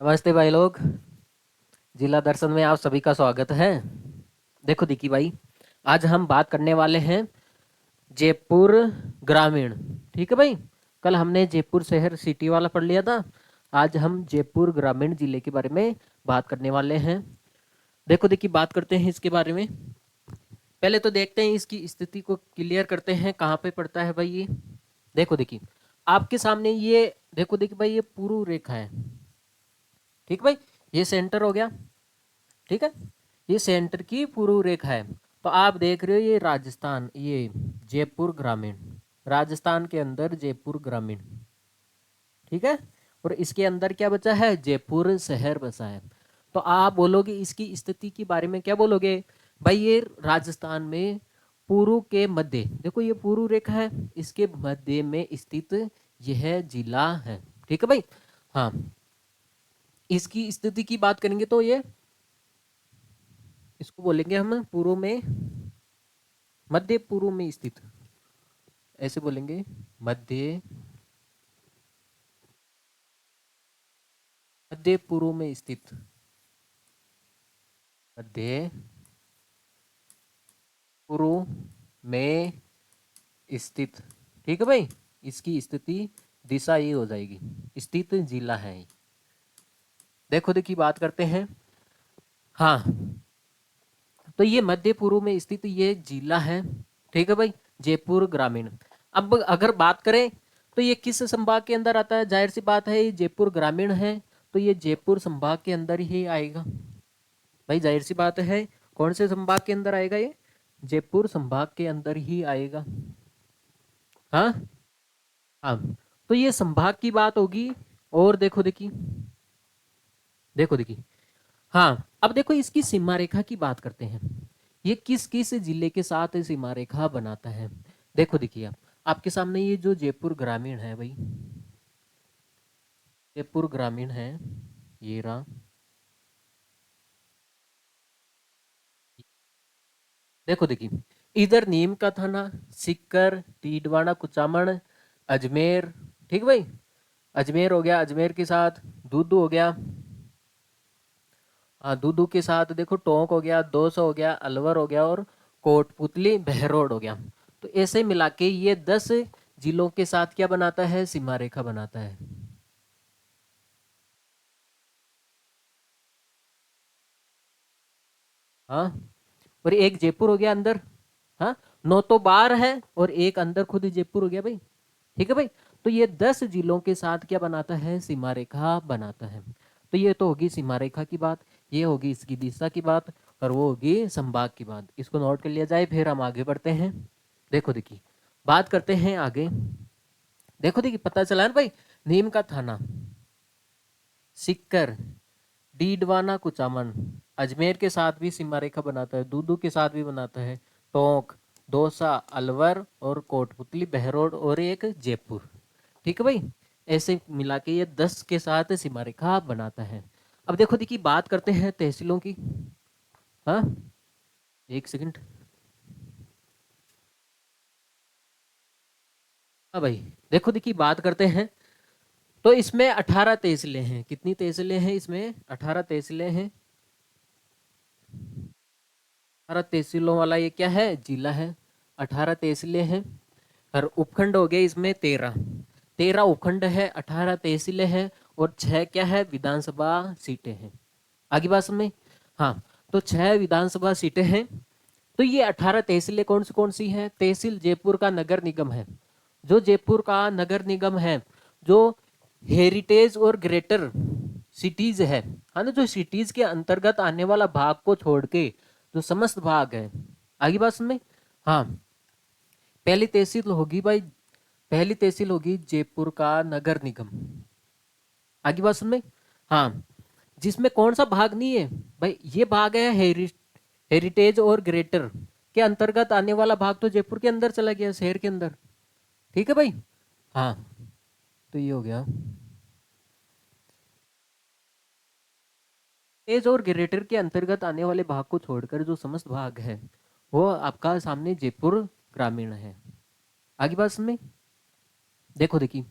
नमस्ते भाई लोग। जिला दर्शन में आप सभी का स्वागत है। देखो दिकी भाई, आज हम बात करने वाले हैं जयपुर ग्रामीण। ठीक है भाई। कल हमने जयपुर शहर सिटी वाला पढ़ लिया था। आज हम जयपुर ग्रामीण जिले के बारे में बात करने वाले हैं। देखो देखिए, बात करते हैं इसके बारे में। पहले तो देखते हैं इसकी स्थिति को क्लियर करते हैं, कहाँ पे पड़ता है भाई ये। देखो देखिए, आपके सामने ये देखो देखिए भाई, ये पूर्व रेखा है। ठीक भाई, ये सेंटर हो गया। ठीक है, ये सेंटर की पूर्व रेखा है। तो आप देख रहे हो ये राजस्थान, ये जयपुर ग्रामीण, राजस्थान के अंदर जयपुर ग्रामीण। ठीक है, और इसके अंदर क्या बचा है, जयपुर शहर बचा है। तो आप बोलोगे इसकी स्थिति के बारे में क्या बोलोगे भाई, ये राजस्थान में पूर्व के मध्य, देखो ये पूर्व रेखा है, इसके मध्य में स्थित यह जिला है। ठीक है भाई। हाँ, इसकी स्थिति की बात करेंगे तो ये, इसको बोलेंगे हम पूर्व में, मध्य पूर्व में स्थित, ऐसे बोलेंगे मध्य, मध्य पूर्व में स्थित, मध्य पूर्व में स्थित। ठीक है भाई, इसकी स्थिति दिशा ये हो जाएगी, स्थित जिला है। देखो देखिए, बात करते हैं। हाँ, तो ये मध्य पूर्व में स्थित ये जिला है। ठीक है भाई, जयपुर ग्रामीण। अब अगर बात करें तो ये किस संभाग के अंदर आता है, जाहिर सी बात है ये जयपुर ग्रामीण है, तो ये जयपुर संभाग के अंदर ही आएगा। भाई जाहिर सी बात है, कौन से संभाग के अंदर आएगा ये, जयपुर संभाग के अंदर ही आएगा। हाँ हाँ, तो ये संभाग की बात होगी। और देखो देखिए, देखो देखिए, हाँ अब देखो इसकी सीमा रेखा की बात करते हैं। ये किस किस जिले के साथ सीमा रेखा बनाता है। देखो देखिए, आप आपके सामने ये जो जयपुर ग्रामीण है भाई, जयपुर ग्रामीण है, ये रहा। देखो देखिए, इधर नीम का थाना, सिक्कर, टीडवाना, कुचामन, अजमेर। ठीक भाई, अजमेर हो गया, अजमेर के साथ दूदू हो गया। हाँ, दूदू के साथ देखो टोंक हो गया, दोसा हो गया, अलवर हो गया, और कोटपुतली, बहरोड हो गया। तो ऐसे मिला के ये 10 जिलों के साथ क्या बनाता है, सीमा रेखा बनाता है। हाँ, और एक जयपुर हो गया अंदर। हाँ, 9 तो बाहर है और एक अंदर खुद ही जयपुर हो गया भाई। ठीक है भाई, तो ये 10 जिलों के साथ क्या बनाता है, सीमा रेखा बनाता है। तो ये तो होगी सीमा रेखा की बात, ये होगी इसकी दिशा की बात, और वो होगी संभाग की बात। इसको नोट कर लिया जाए, फिर हम आगे बढ़ते हैं। देखो देखिए, बात करते हैं आगे। देखो देखिए, पता चला ना भाई, नीम का थाना, सिक्कर, डीडवाना, कुचामन, अजमेर के साथ भी सीमा रेखा बनाता है, दूदू के साथ भी बनाता है, टोंक, दौसा, अलवर, और कोटपुतली, बहरोड, और एक जयपुर। ठीक है भाई, ऐसे मिला के ये 10 के साथ सीमा रेखा बनाता है। अब देखो देखिए, बात करते हैं तहसीलों की। हाँ, एक सेकंड। हाँ भाई, देखो देखिए, बात करते हैं। तो इसमें 18 तहसीलें हैं। कितनी तहसीलें हैं इसमें, 18 तहसीलें हैं। 18 तहसीलों वाला ये क्या है, जिला है। 18 तहसीलें हैं, और उपखंड हो गए इसमें 13। 13 उपखंड है, 18 तहसीलें हैं, और 6 क्या है, विधानसभा सीटें हैं। आगे बात समझ में। हाँ, तो 6 विधानसभा सीटें हैं। तो ये 18 तहसीलें कौन सी हैं, तहसील जयपुर का नगर निगम है। जो जयपुर का नगर निगम है, जो हेरिटेज और ग्रेटर सिटीज है, हाँ ना, जो सिटीज के अंतर्गत आने वाला भाग को छोड़ के जो समस्त भाग है। आगे बात समझ में। हाँ, पहली तहसील होगी भाई, पहली तहसील होगी जयपुर का नगर निगम। आगे बात समझ में। हाँ, जिसमें कौन सा भाग नहीं है भाई, ये भाग है हेरिटेज और ग्रेटर के अंतर्गत आने वाला भाग, तो जयपुर के अंदर चला गया, शहर के अंदर। ठीक है भाई। हाँ, तो ये हो गया। हेरिटेज और ग्रेटर के अंतर्गत आने वाले भाग को छोड़कर जो समस्त भाग है, वो आपका सामने जयपुर ग्रामीण है। आगे बात समझ में। देखो देखिए,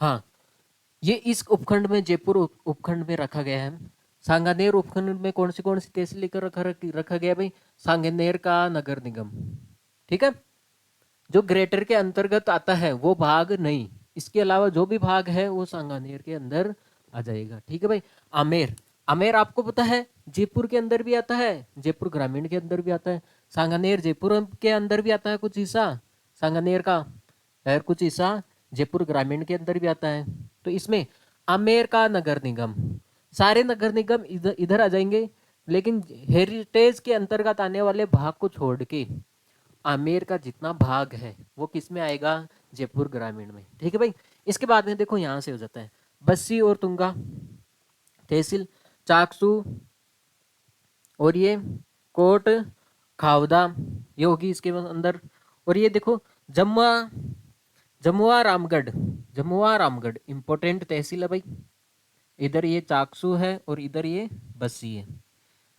हाँ, ये इस उपखंड में, जयपुर उपखंड में रखा गया है। सांगानेर उपखंड में कौन सी तहसील लेकर रखा गया भाई? सांगानेर का नगर निगम। ठीक है, जो ग्रेटर के अंतर्गत आता है वो भाग नहीं, इसके अलावा जो भी भाग है वो सांगानेर के अंदर आ जाएगा। ठीक है भाई। आमेर, आमेर आपको पता है जयपुर के अंदर भी आता है, जयपुर ग्रामीण के अंदर भी आता है। सांगानेर जयपुर के अंदर भी आता है कुछ हिस्सा सांगानेर का, और कुछ हिस्सा जयपुर ग्रामीण के अंदर भी आता है। तो इसमें आमेर का नगर निगम, सारे नगर निगम इधर इधर आ जाएंगे, लेकिन हेरिटेज के अंतर्गत आने वाले भाग को छोड़ के आमेर का जितना भाग है वो किस में आएगा? जयपुर ग्रामीण में। ठीक है भाई। इसके बाद में देखो यहाँ से हो जाता है बस्सी और तुंगा तहसील, चाकसू और ये कोट खावदा ये होगी इसके अंदर। और ये देखो जमुआ, जमुआ रामगढ़, जमुआ रामगढ़ इंपॉर्टेंट तहसील है भाई। इधर ये चाकसू है और इधर ये बस्सी है।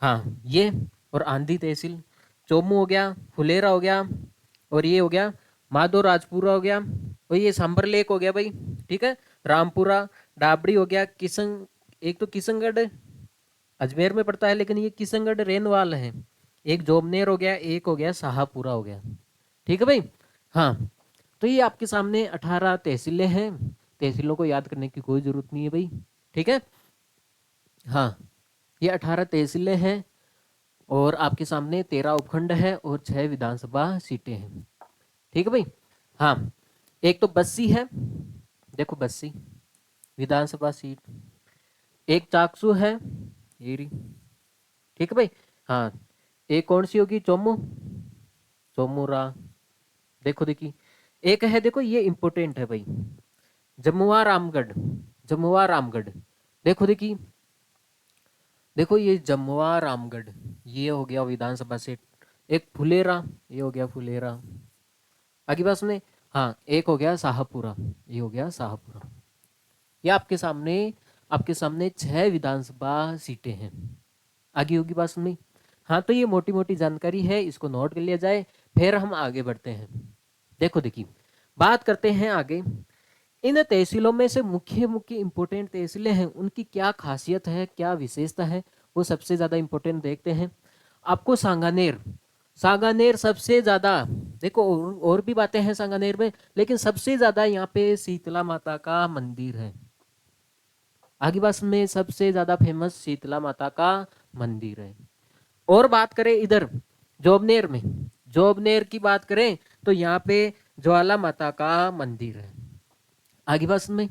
हाँ ये, और आंधी तहसील, चोमू हो गया, फुलेरा हो गया, और ये हो गया माधो राजपुरा हो गया, और ये सांबर लेक हो गया भाई। ठीक है, रामपुरा, डाबड़ी हो गया, किशन, एक तो किशनगढ़ अजमेर में पड़ता है लेकिन ये किशनगढ़ रेनवाल है, एक जोबनेर हो गया, एक हो गया शाहपुरा हो गया। ठीक है भाई। हाँ, तो ये आपके सामने 18 तहसीलें हैं, तहसीलों को याद करने की कोई जरूरत नहीं है भाई। ठीक है। हाँ, ये 18 तहसीलें हैं और आपके सामने 13 उपखंड है और 6 विधानसभा सीटें हैं। ठीक है भाई। हाँ, एक तो बस्सी है, देखो बस्सी विधानसभा सीट, एक चाकसू है ये रही। ठीक है भाई। हाँ, एक कौन सी होगी? चोमू, चोमूरा, देखो देखी। एक है देखो ये इंपोर्टेंट है भाई, जमुआ रामगढ़, जमुआ रामगढ़, देखो देखी, देखो ये जमुआ रामगढ़ ये हो गया विधानसभा सीट। एक फुलेरा, ये हो गया फुलेरा, आगे बात सुने। हाँ, एक हो गया शाहपुरा, ये हो गया शाहपुरा। ये आपके सामने 6 विधानसभा सीटें हैं। आगे होगी बात सुनी। हाँ, तो ये मोटी मोटी जानकारी है, इसको नोट कर लिया जाए, फिर हम आगे बढ़ते हैं। देखो देखिए, बात करते हैं आगे। इन तहसीलों में से मुख्य मुख्य इंपोर्टेंट तहसीलें हैं, उनकी क्या खासियत है, क्या विशेषता है, वो सबसे ज्यादा इंपोर्टेंट देखते हैं। आपको सांगानेर, सांगानेर सबसे ज्यादा, देखो और भी बातें हैं सांगानेर में, लेकिन सबसे ज्यादा यहाँ पे शीतला माता का मंदिर है। आगे बस में सबसे ज्यादा फेमस शीतला माता का मंदिर है। और बात करें इधर जोबनेर में, जोबनेर की बात करें तो यहाँ पे ज्वाला माता का मंदिर है। आगे बस में।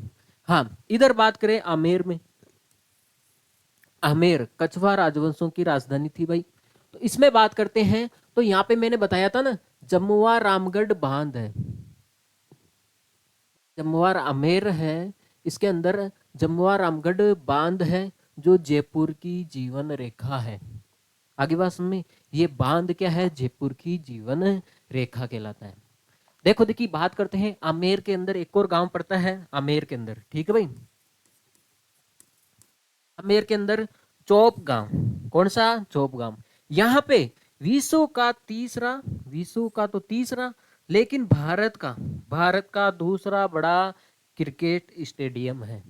हाँ, इधर बात करें आमेर में, आमेर कछवा राजवंशों की राजधानी थी भाई। तो इसमें बात करते हैं तो यहाँ पे मैंने बताया था ना जमुआ रामगढ़ बांध है, जमुआ आमेर है, इसके अंदर जमुआ रामगढ़ बांध है जो जयपुर की जीवन रेखा है। आगे बात में, ये बांध क्या है? जयपुर की जीवन रेखा कहलाता है। देखो देखिए, बात करते हैं आमेर के अंदर एक और गांव पड़ता है आमेर के अंदर। ठीक है भाई, आमेर के अंदर चौप गांव, कौन सा? चौप गांव। यहाँ पे विश्व का तो तीसरा, लेकिन भारत का दूसरा बड़ा क्रिकेट स्टेडियम है।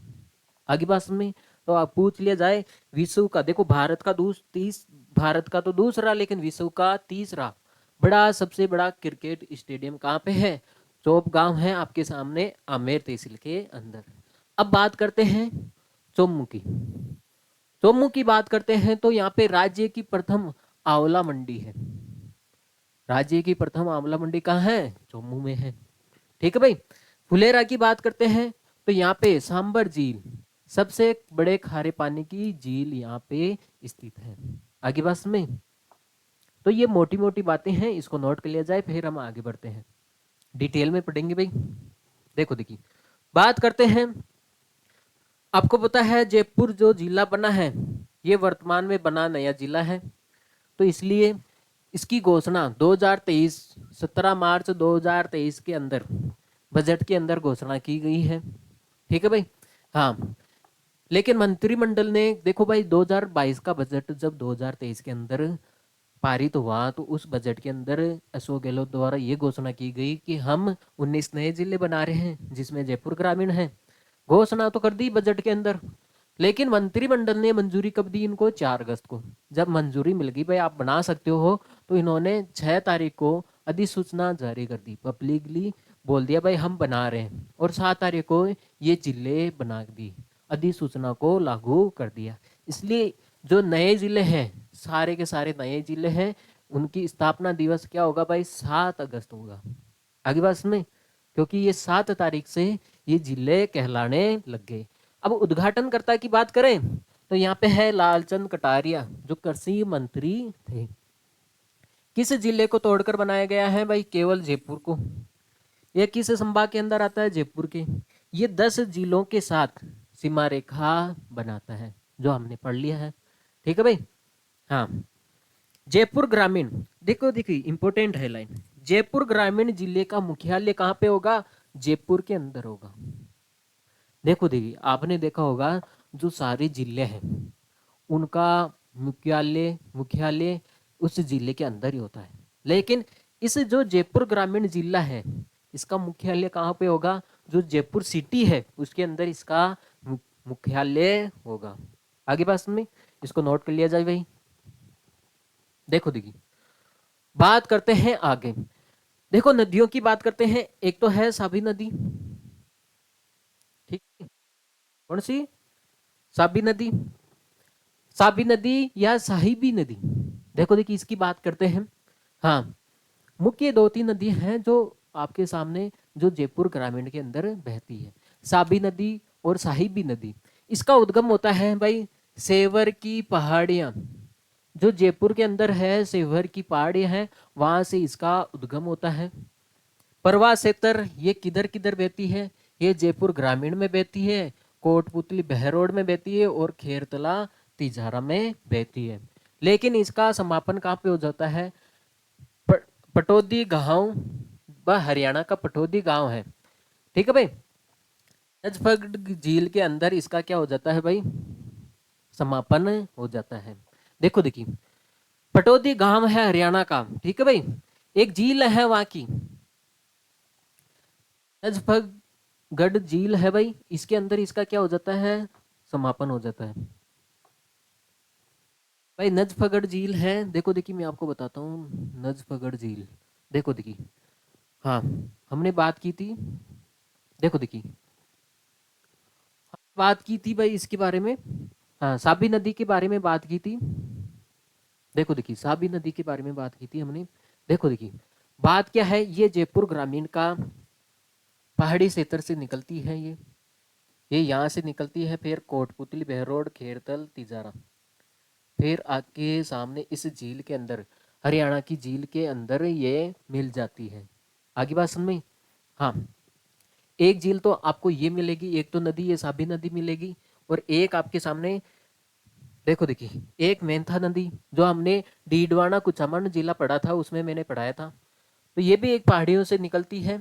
आगे बात में, तो आप पूछ लिया जाए विश्व का, देखो भारत का तो दूसरा लेकिन विश्व का तीसरा बड़ा, सबसे बड़ा क्रिकेट स्टेडियम कहाँ पे है? चौप गांव है आपके सामने आमेर तहसील के अंदर। अब बात करते हैं चोमू की, चोमू की बात करते हैं तो यहाँ पे राज्य की प्रथम आंवला मंडी है, राज्य की प्रथम आंवला मंडी कहाँ है? चोमू में है। ठीक है भाई। फुलेरा की बात करते हैं तो यहाँ पे सांबर झील, सबसे बड़े खारे पानी की झील यहाँ पे स्थित है। आगे बात में, तो ये मोटी मोटी बातें हैं, इसको नोट कर लिया जाए, फिर हम आगे बढ़ते हैं, डिटेल में पढ़ेंगे भाई। देखो देखिए, बात करते हैं, आपको पता है जयपुर जो जिला बना है ये वर्तमान में बना नया जिला है, तो इसलिए इसकी घोषणा 2023 17 मार्च 2023 के अंदर बजट के अंदर घोषणा की गई है। ठीक है भाई। हाँ, लेकिन मंत्रिमंडल ने देखो भाई 2022 का बजट जब 2023 के अंदर पारित हुआ तो उस बजट के अंदर अशोक गहलोत द्वारा ये घोषणा की गई कि हम 19 नए जिले बना रहे हैं जिसमें जयपुर ग्रामीण है। घोषणा तो कर दी बजट के अंदर, लेकिन मंत्रिमंडल ने मंजूरी कब दी इनको? 4 अगस्त को। जब मंजूरी मिल गई भाई आप बना सकते हो, तो इन्होंने 6 तारीख को अधिसूचना जारी कर दी, पब्लिकली बोल दिया भाई हम बना रहे हैं, और 7 तारीख को ये जिले बना दी, अधिसूचना को लागू कर दिया। इसलिए जो नए जिले हैं, सारे के सारे नए जिले हैं, उनकी स्थापना दिवस क्या होगा भाई? 7 अगस्त होगा। आगे बात में, क्योंकि ये 7 तारीख से ये जिले कहलाने लग गए। अब उद्घाटनकर्ता की बात करें तो यहाँ पे है लालचंद कटारिया, जो कृषि मंत्री थे। किस जिले को तोड़कर बनाया गया है भाई? केवल जयपुर को। यह किस संभाग के अंदर आता है? जयपुर के। ये 10 जिलों के साथ सीमा रेखा बनाता है, जो हमने पढ़ लिया है। ठीक है भाई। हाँ, जयपुर ग्रामीण, देखो देखिए इंपॉर्टेंट है लाइन, जयपुर ग्रामीण जिले का मुख्यालय कहाँ पे होगा? जयपुर के अंदर होगा। देखो देखिए, आपने देखा होगा जो सारे जिले हैं उनका मुख्यालय मुख्यालय उस जिले के अंदर ही होता है, लेकिन इस जो जयपुर ग्रामीण जिला है इसका मुख्यालय कहाँ पे होगा? जो जयपुर सिटी है उसके अंदर इसका मुख्यालय होगा। आगे बात में, इसको नोट कर लिया जाए भाई। देखो देखिए, बात करते हैं आगे। देखो नदियों की बात करते हैं, एक तो है साबी नदी। ठीक है, कौन सी? साबी नदी, साबी नदी या साहिबी नदी। देखो देखिए, इसकी बात करते हैं। हाँ, मुख्य 2-3 नदी हैं जो आपके सामने जो जयपुर ग्रामीण के अंदर बहती है, साबी नदी और साहिबी नदी। इसका उद्गम होता है भाई सेवर की पहाड़ियां, जो जयपुर के अंदर है, सेवर की पहाड़ियां हैं, वहां से इसका उद्गम होता है। परवा सेतर ये किधर किधर बहती है? ये जयपुर ग्रामीण में बहती है, कोटपुतली बहरोड में बहती है, और खेरतला तिजारा में बहती है। लेकिन इसका समापन कहाँ पे हो जाता है? पटौदी गांव, वह हरियाणा का पटौदी गांव है। ठीक है भाई। नजफगढ़ झील के अंदर इसका क्या हो जाता है भाई? समापन हो जाता है। देखो देखिए, पटौदी गांव है हरियाणा का। ठीक है भाई, एक झील है वहां की, नजफगढ़ झील है भाई, इसके अंदर इसका क्या हो जाता है? समापन हो जाता है भाई। नजफगढ़ झील है, देखो देखिए मैं आपको बताता हूँ नजफगढ़ झील। देखो देखिए, हाँ हमने बात की थी, देखो देखिए बात की थी भाई इसके बारे में। हाँ, साबी नदी के बारे में बात की थी। देखो देखिए, साबी नदी के बारे में बात की थी हमने। देखो देखिए, बात क्या है, ये जयपुर ग्रामीण का पहाड़ी क्षेत्र से निकलती है, ये यहाँ से निकलती है, फिर कोटपुतली बहरोड खेरतल तिजारा, फिर आके सामने इस झील के अंदर, हरियाणा की झील के अंदर ये मिल जाती है। आगे बात समझ में? हाँ, एक झील तो आपको ये मिलेगी, एक तो नदी ये साबी नदी मिलेगी, और एक आपके सामने देखो देखिए एक मेंथा नदी, जो हमने डीडवाना कुचामन जिला पढ़ा था उसमें मैंने पढ़ाया था। तो ये भी एक पहाड़ियों से निकलती है,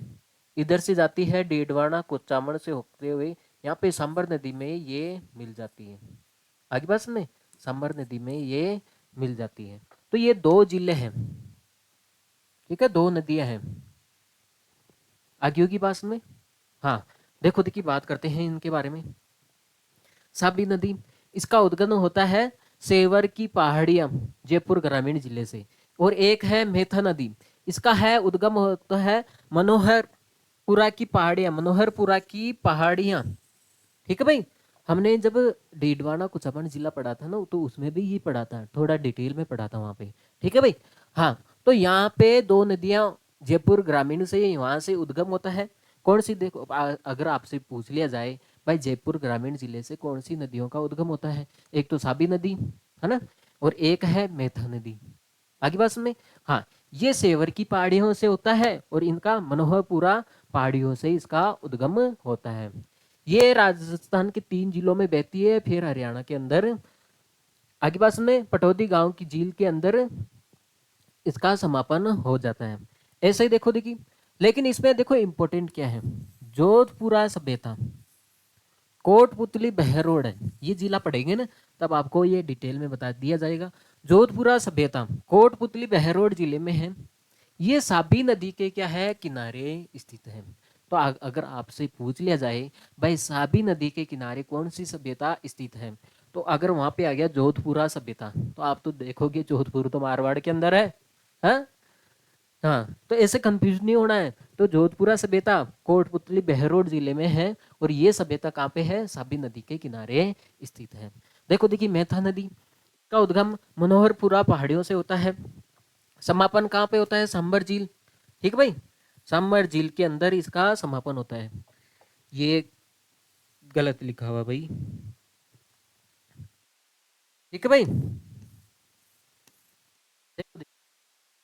इधर से जाती है डीडवाना कुचामन से होते हुए यहाँ पे सांबर नदी में ये मिल जाती है। आगे बस में सांबर नदी में ये मिल जाती है। तो ये 2 जिले हैं, ठीक है, 2 नदियां हैं। आगे होगी बात में। हाँ, देखो देखिए बात करते हैं इनके बारे में। साबी नदी, इसका उद्गम होता है सेवर की पहाड़ियां जयपुर ग्रामीण जिले से। और एक है मेथा नदी, इसका है उद्गम होता है मनोहरपुरा की पहाड़ियां, मनोहरपुरा की पहाड़ियां। ठीक है भाई, हमने जब डीडवाना कुचामन जिला पढ़ा था ना, तो उसमें भी ये पढ़ा था, थोड़ा डिटेल में पढ़ा था वहां पे। ठीक है भाई। हाँ, तो यहाँ पे 2 नदियां जयपुर ग्रामीण से वहां से उद्गम होता है। कौन सी? देखो अगर आपसे पूछ लिया जाए भाई जयपुर ग्रामीण जिले से कौन सी नदियों का उद्गम होता है, एक तो साबी नदी है ना, और एक है मेथा नदी। आगे बात में। हाँ, ये सेवर की पहाड़ियों से होता है, और इनका मनोहरपुरा पहाड़ियों से इसका उद्गम होता है। ये राजस्थान के 3 जिलों में बहती है, फिर हरियाणा के अंदर आगे पास में पटौदी गांव की झील के अंदर इसका समापन हो जाता है। ऐसे ही देखो देखिए, लेकिन इसमें देखो इंपॉर्टेंट क्या है, जोधपुरा सभ्यता, कोटपुतली बहरोड है, ये जिला पढ़ेंगे ना तब आपको ये डिटेल में बता दिया जाएगा। जोधपुरा सभ्यता कोटपुतली बहरोड जिले में है, ये साबी नदी के क्या है, किनारे स्थित है। तो अगर आपसे पूछ लिया जाए भाई साबी नदी के किनारे कौन सी सभ्यता स्थित है, तो अगर वहां पे आ गया जोधपुरा सभ्यता, तो आप तो देखोगे जोधपुर तो मारवाड़ के अंदर है। हाँ हाँ, तो ऐसे कंफ्यूज नहीं होना है। तो जोधपुरा सभ्यता कोटपुतली बहरोड जिले में है, और ये सभ्यता कहाँ पे है, साबी नदी के किनारे स्थित है। देखो देखिए, मेथा नदी का उद्गम मनोहरपुरा पहाड़ियों से होता है, समापन कहाँ पे होता है, सांबर झील। ठीक है भाई, सांबर झील के अंदर इसका समापन होता है। ये गलत लिखा हुआ भाई। ठीक है भाई, देखो देखो,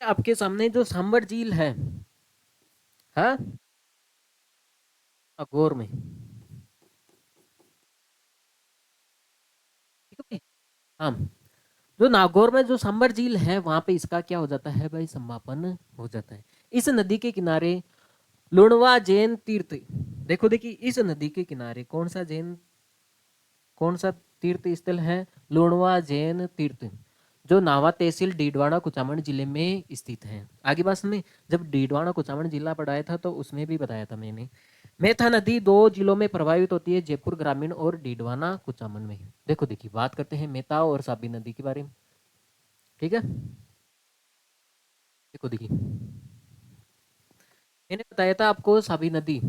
आपके सामने जो सांबर झील है, हाँ, अगोर में। ठीक है भाई, हाँ, जो नागौर में जो सांबर झील है वहां पे इसका क्या हो जाता है भाई, समापन हो जाता है। इस नदी के किनारे लुणवा जैन तीर्थ, देखो देखिए, इस नदी के किनारे कौन सा तीर्थ स्थल है, लुणवा जैन तीर्थ, जो नावा तहसील डीडवाना कुचामन जिले में स्थित है। आगे बात में, जब डीडवाना कुचामन जिला पढ़ाया था तो उसमें भी बताया था मैंने। मेथा नदी दो जिलों में प्रभावित होती है, जयपुर ग्रामीण और डीडवाना कुचामन में। देखो देखिए, बात करते हैं मेता और साबी नदी के बारे में। ठीक है, देखो देखिए, मैंने बताया था आपको साबी नदी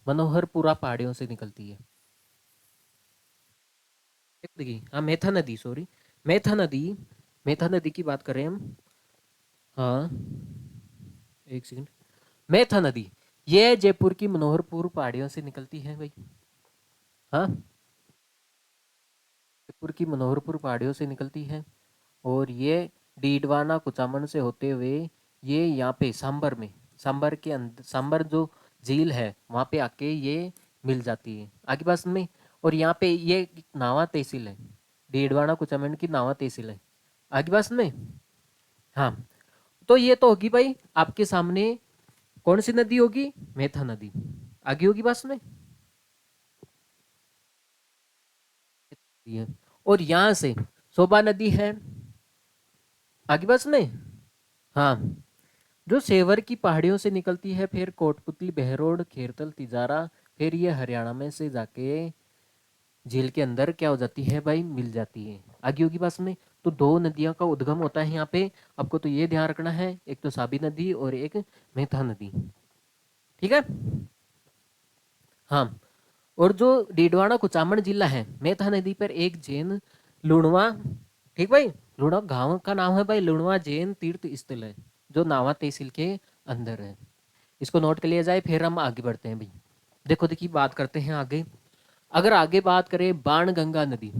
मनोहरपुरा पहाड़ियों से निकलती है। देखो देखिए, हाँ मेथा नदी, सॉरी, मेथा नदी, मेथा नदी की बात करें हम। हाँ, एक सेकंड, मेथा नदी ये जयपुर की मनोहरपुर पहाड़ियों से निकलती है भाई। हाँ, जयपुर की मनोहरपुर पहाड़ियों से निकलती है, और ये डीडवाना कुचामन से होते हुए ये यहाँ पे सांबर में, सांबर के अंदर, सांबर जो झील है वहाँ पे आके ये मिल जाती है। आगे पास में, और यहाँ पे ये नावा तहसील है, डीडवाना कुचामन की नावा तहसील है। आगे पास में, हाँ, तो ये तो होगी भाई आपके सामने कौन सी नदी होगी, मेथा नदी। आगे होगी बस में, ये, और यहाँ से शोभा नदी है। आगे बस में, हाँ, जो सेवर की पहाड़ियों से निकलती है, फिर कोटपुतली बहरोड खेरतल तिजारा, फिर ये हरियाणा में से जाके झील के अंदर क्या हो जाती है भाई, मिल जाती है। आगे होगी बस में, तो दो नदियों का उद्गम होता है यहाँ पे, आपको तो ये ध्यान रखना है, एक तो साबी नदी और एक मेथा नदी। ठीक है, हाँ, और जो डीडवाना कुचामन जिला है, मेथा नदी पर एक जैन लुणवा, ठीक भाई, लुणवा गांव का नाम है भाई, लुणवा जैन तीर्थ स्थल है, जो नावा तहसील के अंदर है। इसको नोट कर लिया जाए, फिर हम आगे बढ़ते हैं भाई। देखो देखिए, बात करते हैं आगे। अगर आगे बात करें बाण गंगा नदी,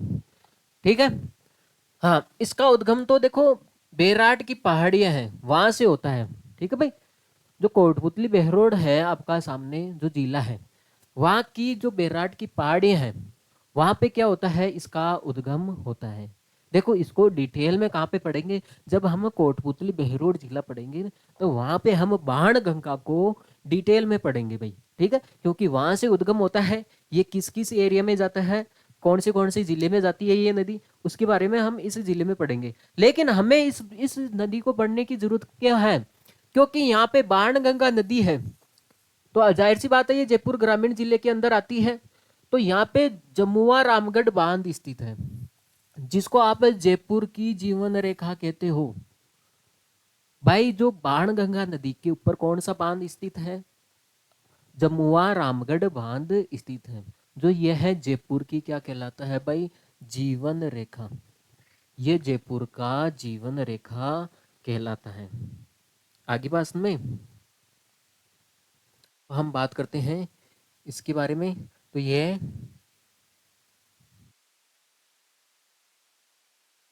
ठीक है, हाँ, इसका उद्गम तो देखो बेराट की पहाड़ियां हैं वहां से होता है। ठीक है भाई, जो कोटपुतली बहरोड है आपका सामने जो जिला है, वहाँ की जो बेराट की पहाड़ियां हैं वहाँ पे क्या होता है, इसका उद्गम होता है। देखो इसको डिटेल में कहाँ पे पढ़ेंगे, जब हम कोटपुतली बहरोड जिला पढ़ेंगे तो वहाँ पे हम बाण गंगा को डिटेल में पढ़ेंगे भाई। ठीक है, क्योंकि वहां से उद्गम होता है, ये किस किस एरिया में जाता है, कौन से जिले में जाती है ये नदी, उसके बारे में हम इस जिले में पढ़ेंगे। लेकिन हमें इस नदी को पढ़ने की जरूरत क्या है, क्योंकि यहाँ पे बाण गंगा नदी है, तो जाहिर सी बात है ये जयपुर ग्रामीण जिले के अंदर आती है। तो यहाँ पे जमुआ रामगढ़ बांध स्थित है, जिसको आप जयपुर की जीवन रेखा कहते हो। भाई जो बाण गंगा नदी के ऊपर कौन सा बांध स्थित है, जमुआ रामगढ़ बांध स्थित है, जो यह है जयपुर की क्या कहलाता है भाई, जीवन रेखा। ये जयपुर का जीवन रेखा कहलाता है। आगे बात में हम बात करते हैं इसके बारे में। तो ये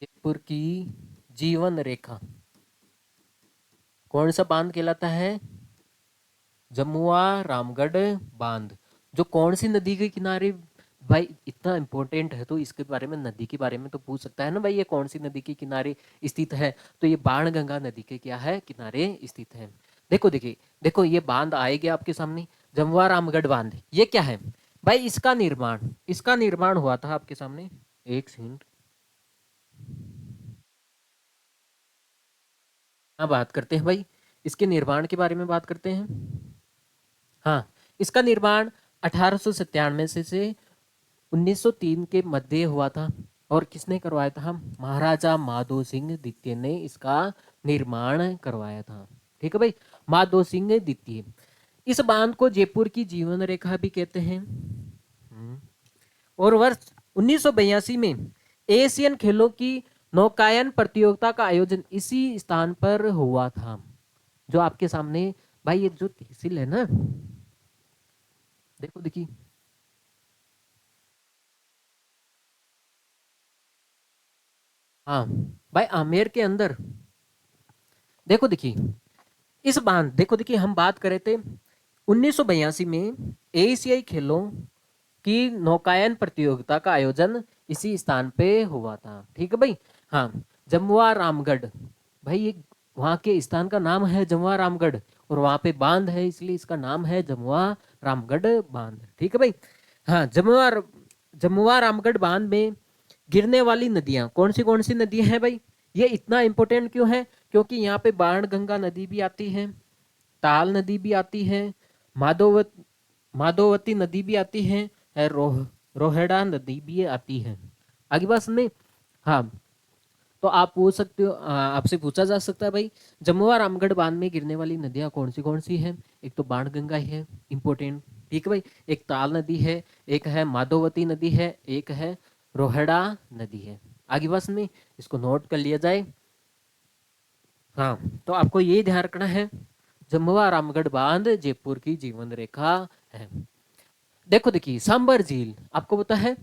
जयपुर की जीवन रेखा कौन सा बांध कहलाता है, जमुआ रामगढ़ बांध, जो कौन सी नदी के किनारे, भाई इतना इंपॉर्टेंट है तो इसके बारे में, नदी के बारे में तो पूछ सकता है ना भाई, ये कौन सी नदी के किनारे स्थित है, तो ये बाण गंगा नदी के क्या है, किनारे स्थित है। देखो देखिए, देखो ये बांध आएगा आपके सामने, जमुआ रामगढ़ बांध, ये क्या है भाई, इसका निर्माण हुआ था आपके सामने, एक सेकंड, हाँ बात करते हैं भाई, इसके निर्माण के बारे में बात करते हैं। हाँ, इसका निर्माण 1897 से 1903 के मध्य हुआ था। और किसने करवाया था? महाराजा माधो सिंह द्वितीय ने इसका निर्माण करवाया था। ठीक है भाई, माधो सिंह द्वितीय। इस बांध को जयपुर की जीवन रेखा भी कहते हैं। और वर्ष 1982 में एशियन खेलों की नौकायन प्रतियोगिता का आयोजन इसी स्थान पर हुआ था। जो आपके सामने भाई ये जो तहसील है ना, देखो देखिए, हाँ भाई, आमेर के अंदर देखो देखिए, इस बांध देखो देखिए, हम बात कर रहे थे 1982 में एशियाई खेलों की नौकायन प्रतियोगिता का आयोजन इसी स्थान पे हुआ था। ठीक है भाई। हाँ, जमुआ रामगढ़, भाई ये वहाँ के स्थान का नाम है जमुआ रामगढ़, और वहाँ पे बांध है इसलिए इसका नाम है जमुआ रामगढ़ बांध। ठीक है भाई। हाँ, जमुआ रामगढ़ बांध में गिरने वाली नदियां कौन सी नदियां हैं भाई? ये इतना इंपॉर्टेंट क्यों है? क्योंकि यहाँ पे बाण गंगा नदी भी आती है, ताल नदी भी आती है, माधोवत माधोवती नदी भी आती है, रोहेड़ा नदी भी आती है। आगे बात सुनने। हाँ, तो आप पूछ सकते हो, आपसे पूछा जा सकता है भाई, जमुआ रामगढ़ बांध में गिरने वाली नदियां कौन सी हैं? एक तो बाण गंगा है, इंपॉर्टेंट। ठीक है भाई। एक ताल नदी है, एक है माधोवती नदी है, एक है रोहड़ा नदी है। आगे बस में इसको नोट कर लिया जाए। हाँ, तो आपको ये ध्यान रखना है, जमुआ रामगढ़ बांध जयपुर की जीवन रेखा है। देखो देखिए, सांबर झील आपको पता है?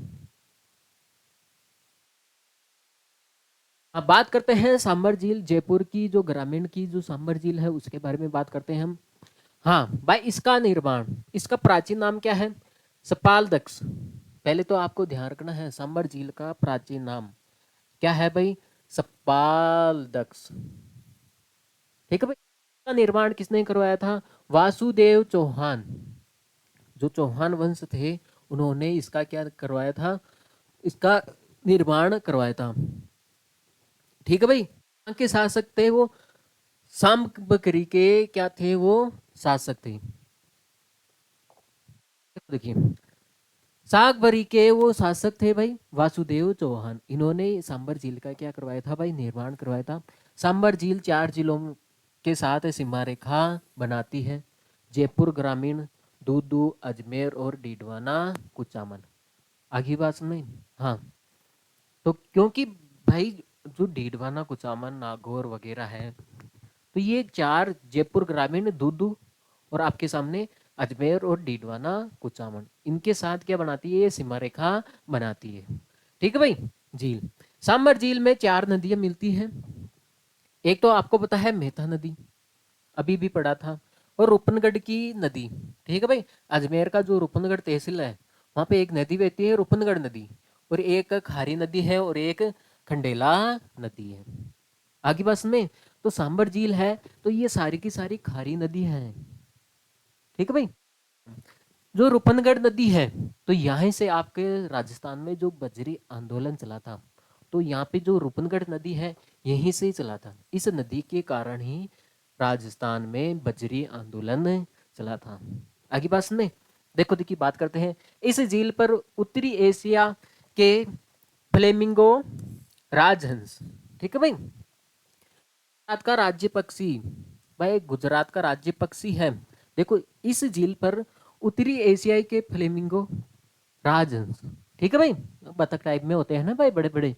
अब बात करते हैं सांबर झील, जयपुर की जो ग्रामीण की जो सांबर झील है उसके बारे में बात करते हैं हम। हाँ भाई, इसका निर्माण, इसका प्राचीन नाम क्या है? सपालदक्ष। पहले तो आपको ध्यान रखना है, सांबर झील का प्राचीन नाम क्या है भाई? सपालदक्ष। ठीक है भाई। इसका निर्माण किसने करवाया था? वासुदेव चौहान। जो चौहान वंश थे उन्होंने इसका क्या करवाया था? इसका निर्माण करवाया था। ठीक है भाई। यहाँ के शासक थे वो सांब बकरी के क्या थे? वो शासक थे। देखिए, साग बरी के वो शासक थे भाई वासुदेव चौहान। इन्होंने सांबर झील का क्या करवाया था भाई? निर्माण करवाया था। सांबर झील 4 जिलों के साथ सीमा रेखा बनाती है, जयपुर ग्रामीण, दूदू, अजमेर और डीडवाना कुचामन। आगे बात सुने। हाँ, तो क्योंकि भाई जो डीडवाना कुचामन नागौर वगैरह है, तो ये 4 जयपुर ग्रामीण, दूदू और आपके सामने अजमेर और डीडवाना कुचामन, इनके साथ क्या बनाती है? ये सीमा रेखा बनाती है। ठीक है भाई। झील, सांबर झील में 4 नदियां मिलती हैं। एक तो आपको पता है मेथा नदी, अभी भी पढ़ा था, और रूपनगढ़ की नदी। ठीक है भाई। अजमेर का जो रूपनगढ़ तहसील है वहां पे एक नदी बहती है, रूपनगढ़ नदी, और एक खारी नदी है और एक खंडेला नदी है। आगे बस में, तो सांबर झील है तो ये सारी की सारी खारी नदी है। ठीक है भाई। जो रूपनगढ़ नदी है, तो यहाँ से आपके राजस्थान में जो बजरी आंदोलन चला था, तो यहाँ पे जो रूपनगढ़ नदी है यहीं से चला था। इस नदी के कारण ही राजस्थान में बजरी आंदोलन चला था। आगे बात सुने। देखो देखिए, बात करते हैं इस झील पर उत्तरी एशिया के फ्लेमिंगो राजहंस। ठीक है भाई। गुजरात का राज्य पक्षी, भाई गुजरात का राज्य पक्षी है। देखो, इस झील पर उत्तरी एशियाई के फ्लेमिंगो राजहंस, ठीक है भाई, बतख टाइप में होते हैं ना भाई, बड़े बड़े,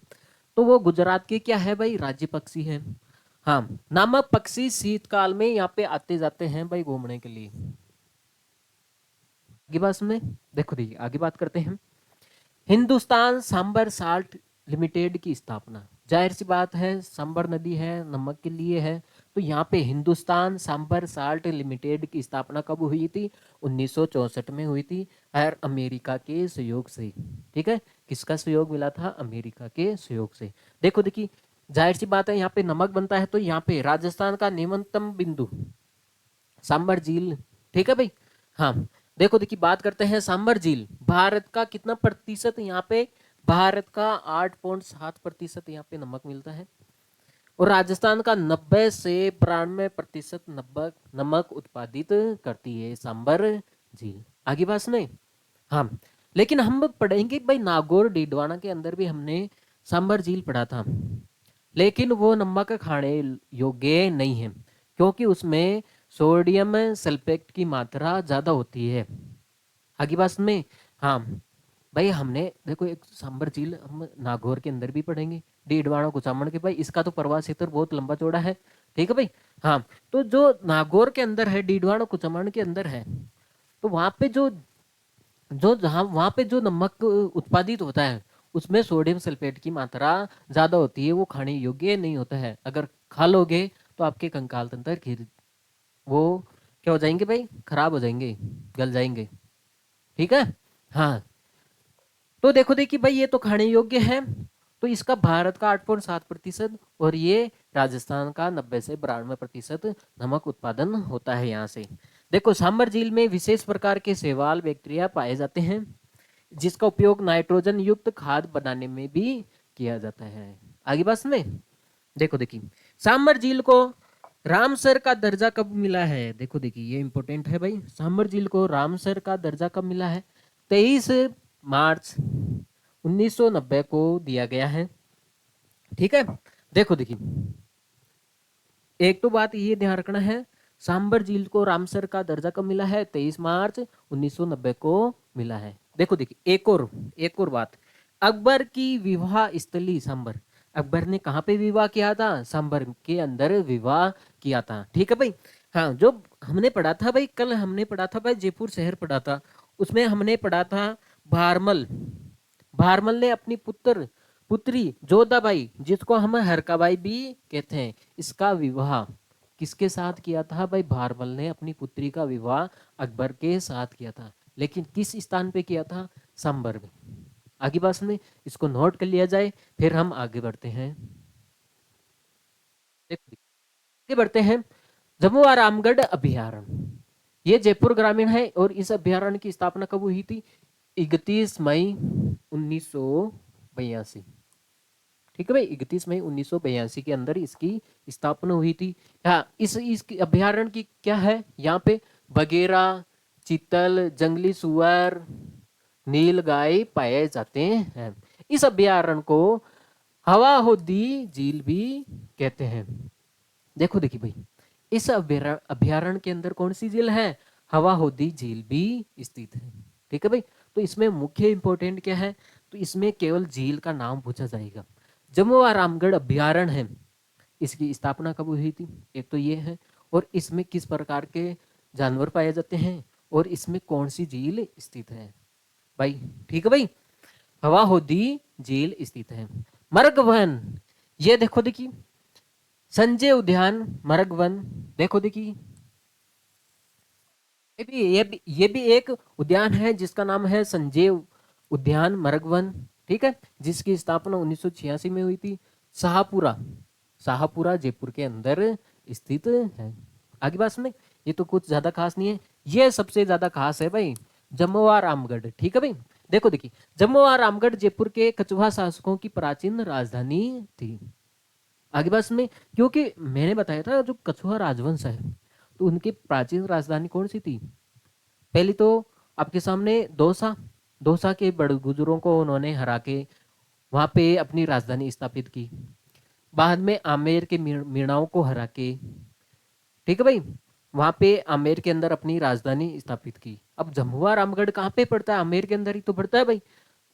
तो वो गुजरात के क्या है भाई? राज्य पक्षी है। हाँ, नामक पक्षी शीतकाल में यहाँ पे आते जाते हैं भाई घूमने के लिए। आगे बात सुने। देखो देखिए, आगे बात करते हैं। हिंदुस्तान सांबर साल्ट लिमिटेड की स्थापना, जाहिर सी बात है, सांबर नदी है, नमक के लिए है, तो यहाँ पे हिंदुस्तान सांबर साल्ट लिमिटेड की स्थापना कब हुई थी? 1964 में हुई थी, और अमेरिका के सहयोग से। ठीक है, किसका सहयोग मिला था? अमेरिका के सहयोग से। देखो देखिए, जाहिर सी बात है, यहाँ पे नमक बनता है, तो यहाँ पे राजस्थान का न्यूनतम बिंदु सांबर झील। ठीक है भाई। हाँ, देखो देखिए, बात करते हैं सांबर झील, भारत का कितना प्रतिशत यहाँ पे? भारत का 8.7% यहाँ पे नमक मिलता है, और राजस्थान का 90 से 92% नमक नमक उत्पादित करती है सांबर झील। आगे बात सुने। हाँ, लेकिन हम पढ़ेंगे भाई नागौर डीडवाना के अंदर भी हमने सांबर झील पढ़ा था, लेकिन वो नमक खाने योग्य नहीं है क्योंकि उसमें सोडियम सल्फेट की मात्रा ज्यादा होती है। आगे बात में। हाँ भाई, हमने देखो एक सांबर झील हम नागौर के अंदर भी पढ़ेंगे, डीडवाना कुचामन के, भाई इसका तो प्रवाह क्षेत्र बहुत लंबा चौड़ा है। ठीक है भाई। हाँ, तो जो नागौर के अंदर है, डीडवाना कुचामन के अंदर है, तो वहां पे जो जो जहाँ वहां पे जो नमक उत्पादित होता है उसमें सोडियम सल्फेट की मात्रा ज्यादा होती है, वो खाने योग्य नहीं होता है। अगर खा लोगे तो आपके कंकाल तंत्र खीर वो क्या हो जाएंगे भाई, खराब हो जाएंगे, गल जाएंगे। ठीक है। हाँ, तो देखो देखिए भाई, ये तो खाने योग्य है। तो इसका भारत का 8.7% और ये राजस्थान का 90 से 92% नमक उत्पादन होता है यहाँ से। देखो सांबर झील में विशेष प्रकार के शैवाल बैक्टीरिया पाए जाते हैं जिसका उपयोग नाइट्रोजन युक्त खाद बनाने में भी किया जाता है। आगे बात में। देखो देखिए, सांबर झील को रामसर का दर्जा कब मिला है? देखो देखिए, ये इंपॉर्टेंट है भाई। सांबर झील को रामसर का दर्जा कब मिला है? 23 मार्च 1990 को दिया गया है। ठीक है। देखो देखिए, एक तो बात ये ध्यान रखना है, सांबर झील को रामसर का दर्जा कब मिला है? 23 मार्च 1990 को मिला है। देखो देखिए, एक और बात, अकबर की विवाह स्थली सांबर। अकबर ने कहाँ पे विवाह किया था? सांबर के अंदर विवाह किया था। ठीक है भाई। हाँ, जो हमने पढ़ा था भाई, कल हमने पढ़ा था भाई, जयपुर शहर पढ़ा था, उसमें हमने पढ़ा था भारमल। भारमल ने अपनी पुत्री जोधाबाई, जिसको हम हरकाबाई भी कहते हैं, इसका विवाह किसके साथ किया था भाई? भारमल ने अपनी पुत्री का विवाह अकबर के साथ किया था, लेकिन किस स्थान पे किया था? सांबर में। आगे बात में, इसको नोट कर लिया जाए, फिर हम आगे बढ़ते हैं। देखो, आगे बढ़ते हैं। जमुआ रामगढ़ अभ्यारण्य, ये जयपुर ग्रामीण है और इस अभ्यारण्य की स्थापना कब हुई थी? 31 मई 1982। ठीक है भाई, 31 मई 1982 के अंदर इसकी स्थापना हुई थी। हाँ, इस अभ्यारण्य की क्या है, यहाँ पे बगेरा, चीतल, जंगली सुअर, नील गाय पाए जाते हैं। इस अभ्यारण्य को हवा होदी झील भी कहते हैं। देखो देखिए भाई, इस अभ्यारण्य के अंदर कौन सी झील है? हवा होदी झील भी स्थित है। ठीक है भाई। तो इसमें मुख्य इंपॉर्टेंट क्या है? तो इसमें केवल झील का नाम पूछा जाएगा। जमुआ रामगढ़ अभ्यारण्य है, इसकी स्थापना कब हुई थी, एक तो ये है, और इसमें किस प्रकार के जानवर पाए जाते हैं, और इसमें कौन सी झील स्थित है भाई। ठीक है भाई। हवा होदी झील स्थित है। मर्ग वन, ये देखो देखिए, संजय उद्यान मर्ग वन। देखो देखिए, ये भी एक उद्यान है जिसका नाम है संजय उद्यान मर्ग वन। ठीक है, जिसकी स्थापना 1986 में हुई थी। शाहपुरा, शाहपुरा जयपुर के अंदर स्थित है। आगे बात सुने, ये तो कुछ ज्यादा खास नहीं है, ये सबसे ज्यादा खास है भाई, जमुआ रामगढ़। ठीक है भाई। देखो देखिए, जमुआ रामगढ़ जयपुर के कछुआ शासकों की प्राचीन राजधानी थी। आगे बात में, क्योंकि मैंने बताया था जो कछुआ राजवंश है, तो उनकी प्राचीन राजधानी कौन सी थी? पहली तो आपके सामने दौसा, दौसा के बड़गुजरों को उन्होंने हरा के वहां पे अपनी राजधानी स्थापित की। बाद में आमेर के मीणाओं को हरा के, ठीक है भाई, वहां पे आमेर के अंदर अपनी राजधानी स्थापित की। अब जमुआ रामगढ़ कहाँ पे पड़ता है? आमेर के अंदर ही तो पड़ता है भाई।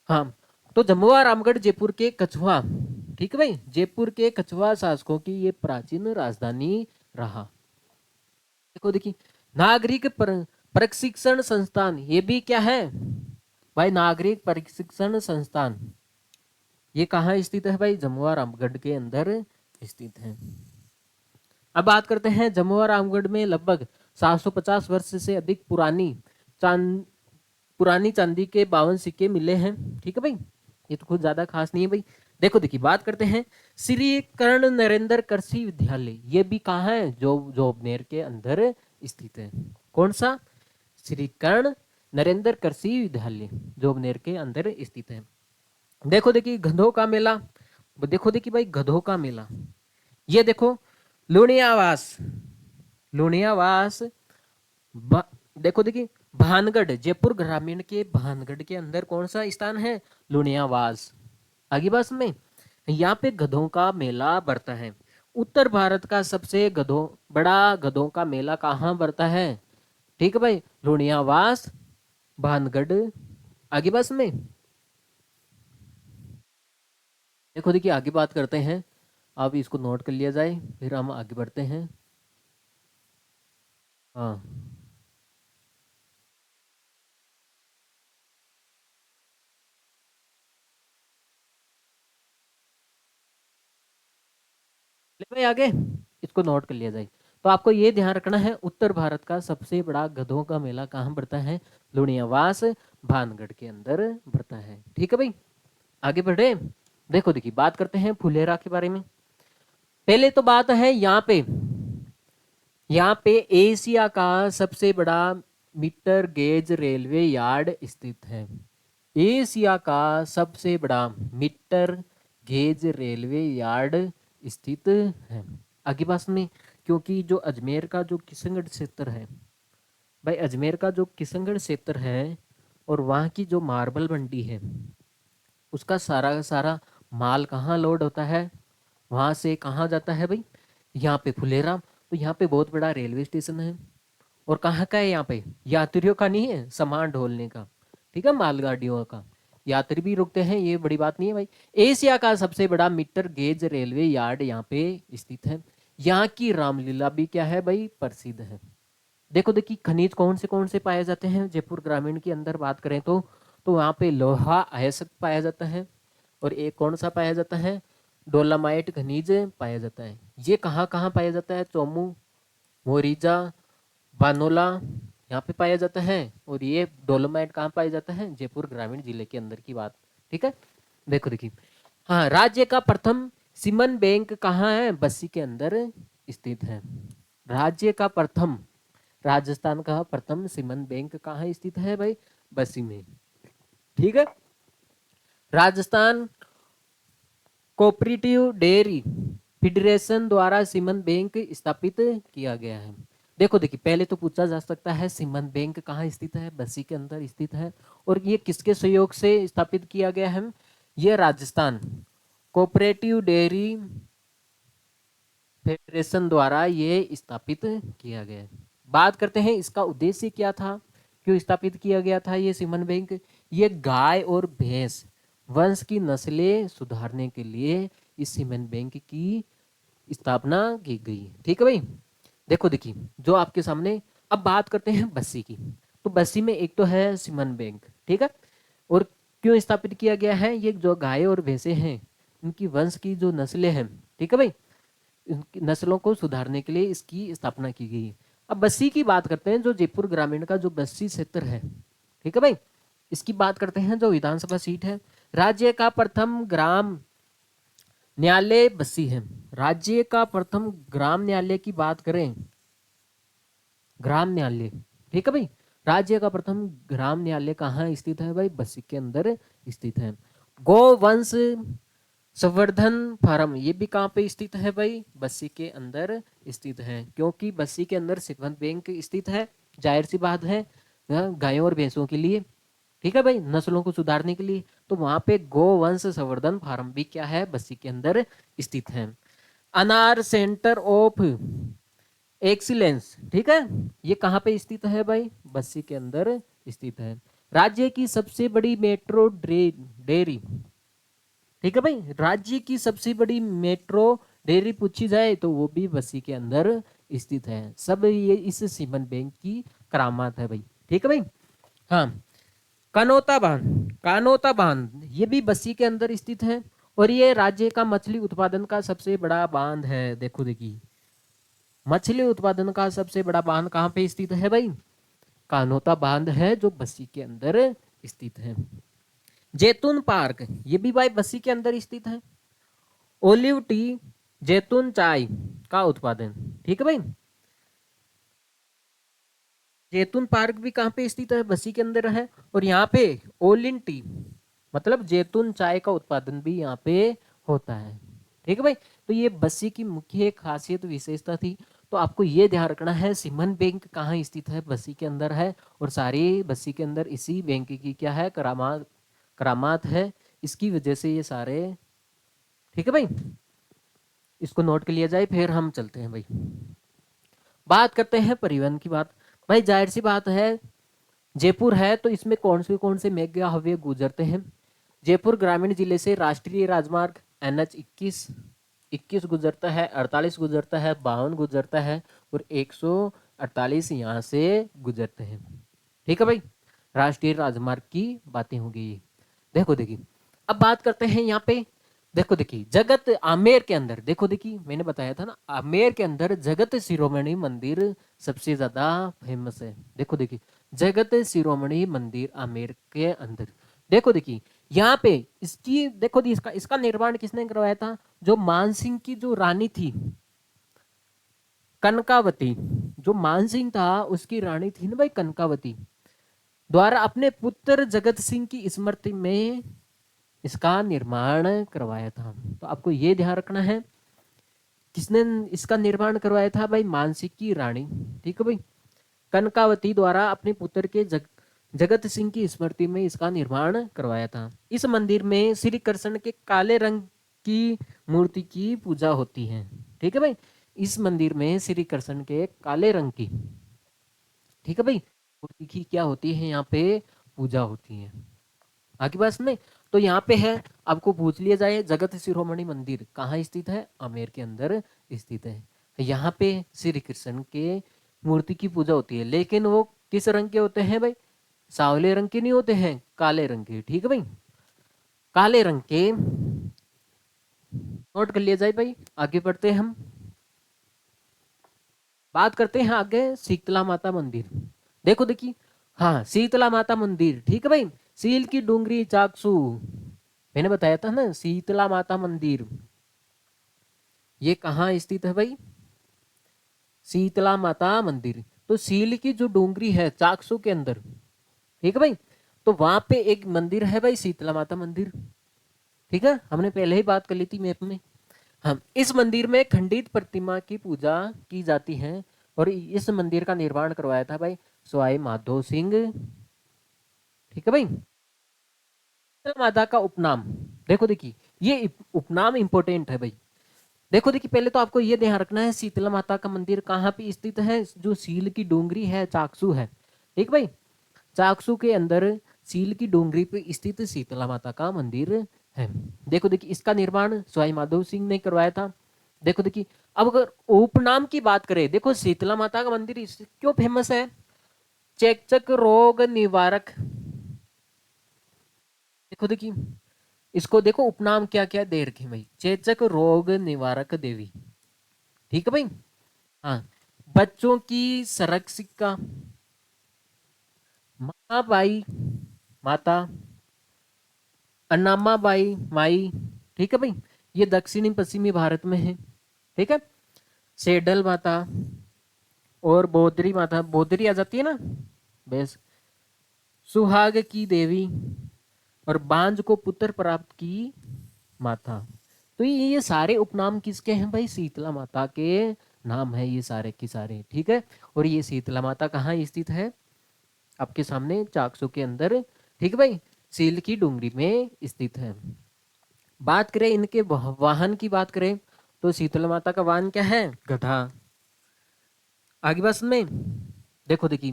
हाँ, तो जमुआ रामगढ़ जयपुर के कछुआ, ठीक है भाई, जयपुर के कछुआ शासकों की ये प्राचीन राजधानी रहा। देखो देखिए, नागरिक प्रशिक्षण संस्थान, ये भी क्या है भाई? नागरिक प्रशिक्षण संस्थान, ये कहाँ स्थित है भाई? जमुआ रामगढ़ के अंदर स्थित है। अब बात करते हैं, जमुआ रामगढ़ में लगभग 750 वर्ष से अधिक पुरानी चांदी के 52 सिक्के मिले हैं। ठीक है भाई, ये तो कुछ ज्यादा खास नहीं है भाई। देखो देखिए, बात करते हैं श्री कर्ण नरेंद्र कृषि विद्यालय, ये भी कहाँ है? जो जोबनेर के अंदर स्थित है। कौन सा? श्री कर्ण नरेंद्र कृषि विद्यालय जोबनेर के अंदर स्थित है। देखो देखिए, गधों का मेला, देखो देखिए भाई, गधों का मेला, ये देखो, लुणियावास, लुणियावास, देखो देखिए, भानगढ़, जयपुर ग्रामीण के भानगढ़ के अंदर कौन सा स्थान है? लुणियावास। आगे बात में, यहाँ पे गधों का मेला बढ़ता है। उत्तर भारत का सबसे बड़ा गधों का मेला कहाँ बढ़ता है? ठीक है भाई, लुणियावास, भानगढ़। आगे बस में देखो, देखिए आगे बात करते हैं। अब इसको नोट कर लिया जाए, फिर हम आगे बढ़ते हैं। हाँ, ले भाई आगे, इसको नोट कर लिया जाए। तो आपको ये ध्यान रखना है, उत्तर भारत का सबसे बड़ा गधों का मेला कहाँ बढ़ता है? लुणियावास, भानगढ़ के अंदर बढ़ता है। ठीक है भाई, आगे बढ़े। देखो देखिए, बात करते हैं फुलेरा के बारे में। पहले तो बात है यहाँ पे एशिया का सबसे बड़ा मीटर गेज रेलवे यार्ड स्थित है। एशिया का सबसे बड़ा मीटर गेज रेलवे यार्ड स्थित है। आगे बात में, क्योंकि जो अजमेर का जो किशनगढ़ क्षेत्र है भाई, अजमेर का जो किशनगढ़ क्षेत्र है और वहाँ की जो मार्बल मंडी है, उसका सारा का सारा माल कहाँ लोड होता है? वहाँ से कहाँ जाता है भाई? यहाँ पे फुलेरा। तो यहाँ पे बहुत बड़ा रेलवे स्टेशन है। और कहाँ का है? यहाँ पे यात्रियों का नहीं है, सामान ढोलने का। ठीक है, मालगाड़ियों का। यात्री भी रुकते हैं, ये बड़ी बात नहीं है भाई। एशिया का सबसे बड़ा मीटर गेज रेलवे यार्ड यहाँ पे स्थित है। यहाँ की रामलीला भी क्या है भाई? प्रसिद्ध है। देखो देखिए, खनिज कौन से पाए जाते हैं जयपुर ग्रामीण के अंदर बात करें तो वहाँ पे लोहा अयस्क पाया जाता है। और एक कौन सा पाया जाता है? डोलामाइट खनिज पाया जाता है। ये कहाँ कहाँ पाया जाता है? चोमू, मोरिजा, बानोला, यहाँ पे पाया जाता है। और ये डोलोमाइट कहाँ पाया जाता है? जयपुर ग्रामीण जिले के अंदर की बात। ठीक है, देखो देखिए। हाँ, राज्य का प्रथम सीमन बैंक कहाँ है? बस्सी के अंदर स्थित है। राज्य का प्रथम, राजस्थान का प्रथम सीमन बैंक कहाँ स्थित है भाई? बस्सी में। ठीक है, राजस्थान कोऑपरेटिव डेयरी फेडरेशन द्वारा सीमन बैंक स्थापित किया गया है। देखो देखिए, पहले तो पूछा जा सकता है सीमन बैंक कहाँ स्थित है? बस्सी के अंदर स्थित है। और ये किसके सहयोग से स्थापित किया गया है? ये राजस्थान कोऑपरेटिव डेयरी फेडरेशन द्वारा ये स्थापित किया गया है। बात करते हैं इसका उद्देश्य क्या था, क्यों स्थापित किया गया था ये सीमन बैंक? ये गाय और भैंस वंश की नस्लें सुधारने के लिए इस सीमन बैंक की स्थापना की गई। ठीक है भाई, देखो देखिए, जो आपके सामने। अब बात करते हैं बस्सी की। तो बस्सी में एक तो है सीमन बैंक, ठीक है। और क्यों स्थापित किया गया है? ये जो गाय और भैंसे हैं, उनकी वंश की जो नस्लें हैं, ठीक है भाई, नस्लों को सुधारने के लिए इसकी स्थापना की गई है। अब बस्सी की बात करते हैं, जो जयपुर ग्रामीण का जो बस्सी क्षेत्र है, ठीक है भाई, इसकी बात करते हैं। जो विधानसभा सीट है, राज्य का प्रथम ग्राम न्यायालय बस्सी है। राज्य का प्रथम ग्राम न्यायालय की बात करें, ग्राम न्यायालय, ठीक है भाई, राज्य का प्रथम ग्राम न्यायालय कहाँ स्थित है भाई? बस्सी के अंदर स्थित है। गोवंश संवर्धन फार्म, ये भी कहाँ पे स्थित है भाई? बस्सी के अंदर स्थित है। क्योंकि बस्सी के अंदर सीमन बैंक स्थित है, जाहिर सी बात है, गायों और भैंसों के लिए, ठीक है भाई, नस्लों को सुधारने के लिए। तो वहां पे गोवंश संवर्धन फार्म भी क्या है? बस्सी के अंदर स्थित है। अनार सेंटर ऑफ एक्सीलेंस, ठीक है, ये कहाँ पे स्थित है भाई? बस्सी के अंदर स्थित है। राज्य की सबसे बड़ी मेट्रो डेयरी, ठीक है भाई, राज्य की सबसे बड़ी मेट्रो डेयरी पूछी जाए तो वो भी बस्सी के अंदर स्थित है। सब ये इस सीमन बैंक की करामात है भाई। ठीक है भाई। हाँ, कानोता बांध, कानोता बांध ये भी बस्सी के अंदर स्थित है। और ये राज्य का मछली उत्पादन का सबसे बड़ा बांध है। देखो देखिए, मछली उत्पादन का सबसे बड़ा बांध कहाँ पे स्थित है भाई? कानोता बांध है, जो बस्सी के अंदर स्थित है। जैतून पार्क, ये भी भाई बस्सी के अंदर स्थित है। ओलिव टी, जैतून चाय का उत्पादन, ठीक है भाई। जैतून पार्क भी कहाँ पे स्थित है? बस्सी के अंदर है। और यहाँ पे ओलिन टी मतलब जैतून चाय का उत्पादन भी यहाँ पे होता है। ठीक है भाई, तो ये बस्सी की मुख्य खासियत विशेषता थी। तो आपको ये ध्यान रखना है सिमन बैंक कहाँ स्थित है, बस्सी के अंदर है, और सारी बस्सी के अंदर इसी बैंक की क्या है, करामात करामात है, इसकी वजह से ये सारे, ठीक है भाई, इसको नोट कर लिया जाए। फिर हम चलते हैं भाई, बात करते हैं परिवहन की बात। भाई जाहिर सी बात है, जयपुर है तो इसमें कौन से मेगा हाईवे गुजरते हैं। जयपुर ग्रामीण जिले से राष्ट्रीय राजमार्ग NH 21 गुजरता है, 48 गुजरता है, 52 गुजरता है, और 148 यहाँ से गुजरते हैं। ठीक है भाई, राष्ट्रीय राजमार्ग की बातें होगी। देखो देखिए, अब बात करते हैं यहाँ पे, देखो देखिए, जगत आमेर के अंदर, देखो देखिए मैंने बताया था ना, आमेर के अंदर जगत शिरोमणि मंदिर सबसे ज्यादा फेमस है। देखो देखिए, जगत शिरोमणि मंदिर आमेर के अंदर, देखो देखिए यहाँ पे इसकी, देखो दी इसका इसका निर्माण किसने करवाया था, जो मानसिंह की जो रानी थी कनकावती, जो मानसिंह था उसकी रानी थी ना भाई कनकावती, द्वारा अपने पुत्र जगत सिंह की स्मृति में इसका निर्माण करवाया था। तो आपको ये ध्यान रखना है, किसने इसका निर्माण करवाया था भाई, मानसिंह की रानी, ठीक है भाई, कनकावती द्वारा अपने पुत्र के जगत सिंह की स्मृति में इसका निर्माण करवाया था। इस मंदिर में श्री कृष्ण के काले रंग की मूर्ति की पूजा होती है। ठीक है भाई, इस मंदिर में श्री कृष्ण के काले रंग की, ठीक है भाई, मूर्ति की क्या होती है, यहाँ पे पूजा होती है। आगे बात में, तो यहाँ पे है, आपको पूछ लिया जाए जगत शिरोमणि मंदिर कहाँ स्थित है, आमेर के अंदर स्थित है। यहाँ पे श्री कृष्ण के मूर्ति की पूजा होती है, लेकिन वो किस रंग के होते हैं भाई, सांवले रंग के नहीं होते हैं, काले रंग के। ठीक है भाई, काले रंग के, नोट कर लिया जाए भाई। आगे बढ़ते हैं हम, बात करते हैं आगे शीतला माता मंदिर। देखो देखिए, हाँ शीतला माता मंदिर, ठीक है भाई, सील की डूंगरी चाकसू, मैंने बताया था ना शीतला माता मंदिर, ये कहाँ स्थित है भाई, शीतला माता मंदिर, तो सील की जो डूंगरी है चाकसू के अंदर, ठीक है भाई, तो वहां पे एक मंदिर है भाई शीतला माता मंदिर। ठीक है, हमने पहले ही बात कर ली थी मैप में। हम इस मंदिर में खंडित प्रतिमा की पूजा की जाती है, और इस मंदिर का निर्माण करवाया था भाई सवाई माधो सिंह। ठीक है भाई, शीतला माता का उपनाम, देखो देखिए ये उपनाम इंपॉर्टेंट है भाई। देखो देखिए, पहले तो आपको ये ध्यान रखना है शीतला माता का मंदिर कहाँ पे स्थित है, जो सील की डोंगरी है चाकसू है। ठीक भाई, चाकसू के अंदर सील की डोंगरी पे स्थित शीतला माता का मंदिर है। देखो देखिए, इसका निर्माण सवाई माधो सिंह ने करवाया था। देखो देखिए, अब अगर उपनाम की बात करें, देखो शीतला माता का मंदिर क्यों फेमस है, चेचक रोग निवारक, देखो देखिए, इसको देखो उपनाम क्या क्या दे रखे भाई, चेचक रोग निवारक देवी, ठीक है भाई, हाँ, बच्चों की संरक्षिका, माँ माता, अन्नामा बाई माई, ठीक है भाई, ये दक्षिणी पश्चिमी भारत में है। ठीक है, सेडल माता और बोधरी माता, बोधरी आ जाती है ना बेस, सुहाग की देवी, और बांझ को पुत्र प्राप्त की माता। तो ये सारे उपनाम किसके हैं भाई, शीतला माता के नाम है ये सारे के सारे। ठीक है, और ये शीतला माता कहाँ स्थित है, आपके सामने चाकसू के अंदर, ठीक है भाई, सील की डूंगरी में स्थित है। बात करें इनके वाहन की बात करें, तो शीतला माता का वाहन क्या है, गधा। आगे बस में, देखो देखिए,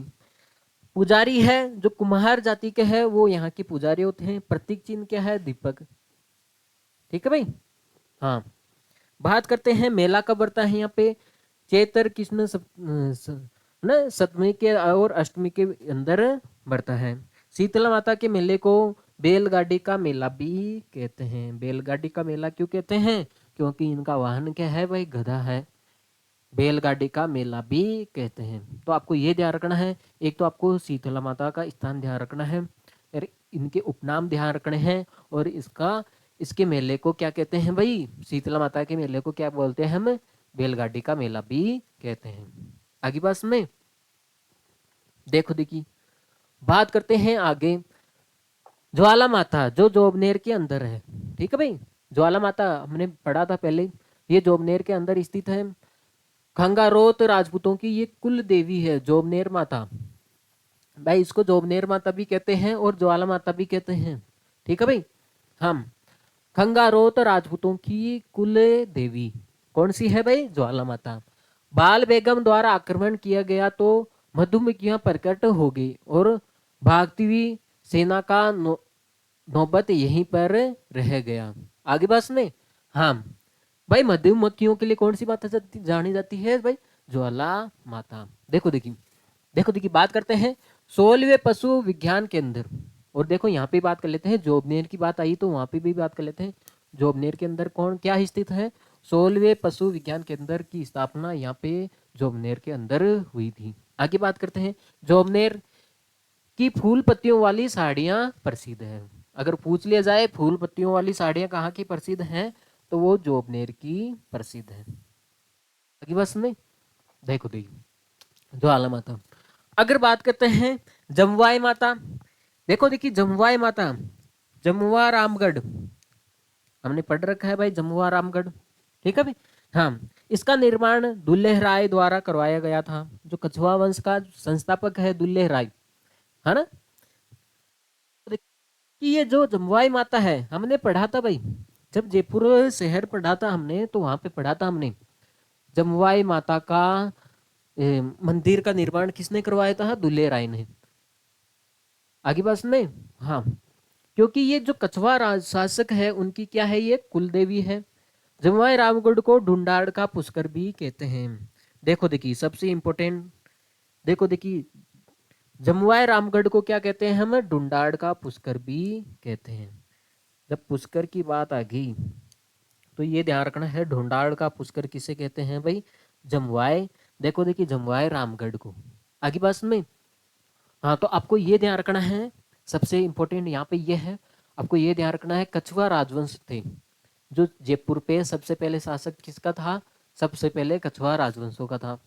पुजारी है जो कुम्हार जाति के है वो यहाँ के पुजारी होते हैं, प्रतीक चिन्ह क्या है, दीपक। ठीक है भाई, हाँ, बात करते हैं मेला कब बढ़ता है यहाँ पे, चैत्र कृष्ण ना सप्तमी के और अष्टमी के अंदर बढ़ता है। शीतला माता के मेले को बैलगाड़ी का मेला भी कहते हैं। बैलगाड़ी का मेला क्यों कहते हैं, क्योंकि इनका वाहन क्या है भाई, गधा है। बैलगाड़ी का मेला भी कहते हैं। तो आपको ये ध्यान रखना है, एक तो आपको शीतला माता का स्थान ध्यान रखना है, और इनके उपनाम ध्यान रखने हैं, और इसके मेले को क्या कहते हैं भाई, शीतला माता के मेले को क्या बोलते हैं हम, बैलगाड़ी का मेला भी कहते हैं। आगे बस में देखो देखिए, बात करते हैं आगे ज्वाला माता, जो जोबनेर के अंदर है। ठीक है भाई, ज्वाला माता हमने पढ़ा था पहले, ये जोबनेर के अंदर स्थित है। खंगारोत राजपूतों की ये कुल देवी है जोबनेर माता। भाई इसको जोबनेर माता भी कहते हैं और ज्वाला माता भी कहते हैं। ठीक है भाई। हम खंगारोत राजपूतों की कुल देवी कौन सी है भाई? ज्वाला माता। बाल बेगम द्वारा आक्रमण किया गया तो मधुमक्खियां प्रकट हो गई और भागती हुई सेना का नौबत यहीं पर रह गया। आगे बस में। हाँ भाई मधुमक्खियों के लिए कौन सी माता जानी जाती है भाई? ज्वाला माता। देखो देखी बात करते हैं 16वें पशु विज्ञान केंद्र। और देखो यहाँ पे बात कर लेते हैं जोबनेर की बात आई तो वहां पे भी बात कर लेते हैं। जोबनेर के अंदर कौन क्या स्थित है? 16वें पशु विज्ञान केंद्र की स्थापना यहाँ पे जोबनेर के अंदर हुई थी। आगे बात करते हैं जोबनेर की फूल पत्तियों वाली साड़ियां प्रसिद्ध है। अगर पूछ लिया जाए फूल पत्तियों वाली साड़ियां कहाँ की प्रसिद्ध हैं तो वो जोबनेर की प्रसिद्ध है। आगे बस में देखो ज्वाला माता। अगर बात करते हैं जमवाई माता। देखिए जमवाई माता जमुआ रामगढ़ हमने पढ़ रखा है भाई जमुआ रामगढ़। ठीक है भाई। हाँ इसका निर्माण दुल्लेह राय द्वारा करवाया गया था। जो कछुआ वंश का संस्थापक है दुल्लेह राय है ना। कि ये जो जमवाई माता है हमने पढ़ा था भाई जब जयपुर शहर पढ़ा था हमने तो वहां पे पढ़ा था हमने जमवाई माता का मंदिर का निर्माण किसने करवाया था? दुल्ले राय ने। आगे बस में। हाँ क्योंकि ये जो कछवा शासक है उनकी क्या है? ये कुल देवी है। जमवाई रामगढ़ को ढूंढाड़ का पुष्कर भी कहते हैं। देखिए सबसे इंपॉर्टेंट देखिए जमुआई रामगढ़ को क्या कहते हैं? हम ढूंढाड़ का पुष्कर भी कहते हैं। जब पुष्कर की बात आ गई तो ये ध्यान रखना है ढूंढाड़ का पुष्कर किसे कहते हैं भाई? जमुआई देखिए जमुआई रामगढ़ को। आगे बस में। हाँ तो आपको ये ध्यान रखना है सबसे इंपॉर्टेंट यहाँ पे ये है आपको ये ध्यान रखना है कछुआ राजवंश थे जो जयपुर पे सबसे पहले शासक किसका था? सबसे पहले कछुआ राजवंशों का था।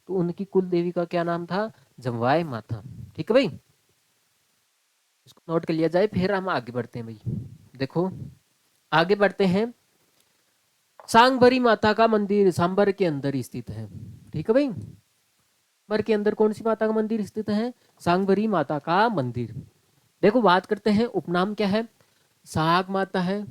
तो उनकी कुल देवी का क्या नाम था? जमवाई माता। ठीक है भाई इसको नोट कर लिया जाए फिर हम आगे बढ़ते हैं भाई। देखो आगे बढ़ते हैं सांगभरी माता का मंदिर सांबर के अंदर स्थित है। ठीक है भाई सांबर के अंदर कौन सी माता का मंदिर स्थित है? सांगभरी माता का मंदिर। देखो बात करते हैं उपनाम क्या है? साग माता है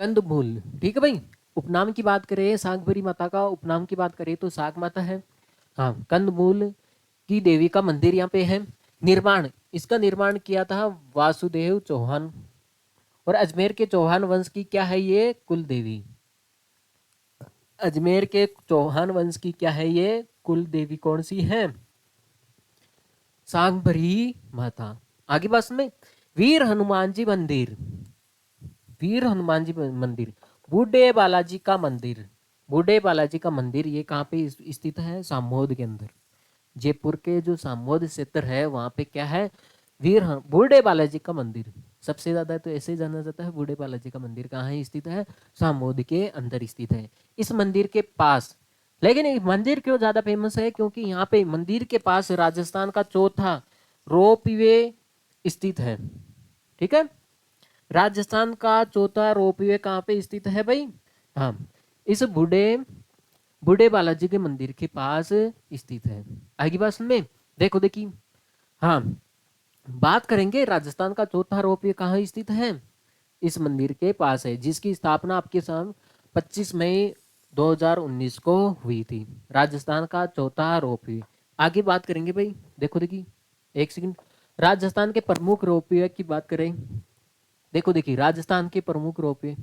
कंदमूल। ठीक है भाई उपनाम की बात करें सांगभरी माता का उपनाम की बात करें तो साग माता है। हाँ कंदमूल की देवी का मंदिर यहाँ पे है। निर्माण इसका निर्माण किया था वासुदेव चौहान और अजमेर के चौहान वंश की क्या है? ये कुल देवी। अजमेर के चौहान वंश की क्या है? ये कुल देवी कौन सी है? सांगभरी माता। आगे बस में वीर हनुमान जी मंदिर। वीर हनुमान जी मंदिर बूढ़े बालाजी का मंदिर। बूढ़े बालाजी का मंदिर ये कहाँ पे स्थित है? सामोद के अंदर। जयपुर के जो सामोद क्षेत्र है वहां पे क्या है? बूढ़े बालाजी का मंदिर। सबसे ज्यादा तो ऐसे जाना जाता है बूढ़े बालाजी का मंदिर कहाँ स्थित है? सामोद के अंदर स्थित है। इस मंदिर के पास लेकिन ये मंदिर क्यों ज्यादा फेमस है? क्योंकि यहाँ पे मंदिर के पास राजस्थान का चौथा रोपवे स्थित है। ठीक है राजस्थान का चौथा रोपवे कहाँ पे स्थित है भाई? हाँ इस बूढ़े बूढ़े बालाजी के मंदिर के पास स्थित है। आगे बात में देखिए हाँ बात करेंगे राजस्थान का चौथा रोपवे कहाँ स्थित है? इस मंदिर के पास है जिसकी स्थापना आपके सामने 25 मई 2019 को हुई थी। राजस्थान का चौथा रोपवे। आगे बात करेंगे भाई देखिए एक सेकंड राजस्थान के प्रमुख रोपवे की बात करें। देखिए राजस्थान के प्रमुख रोपवे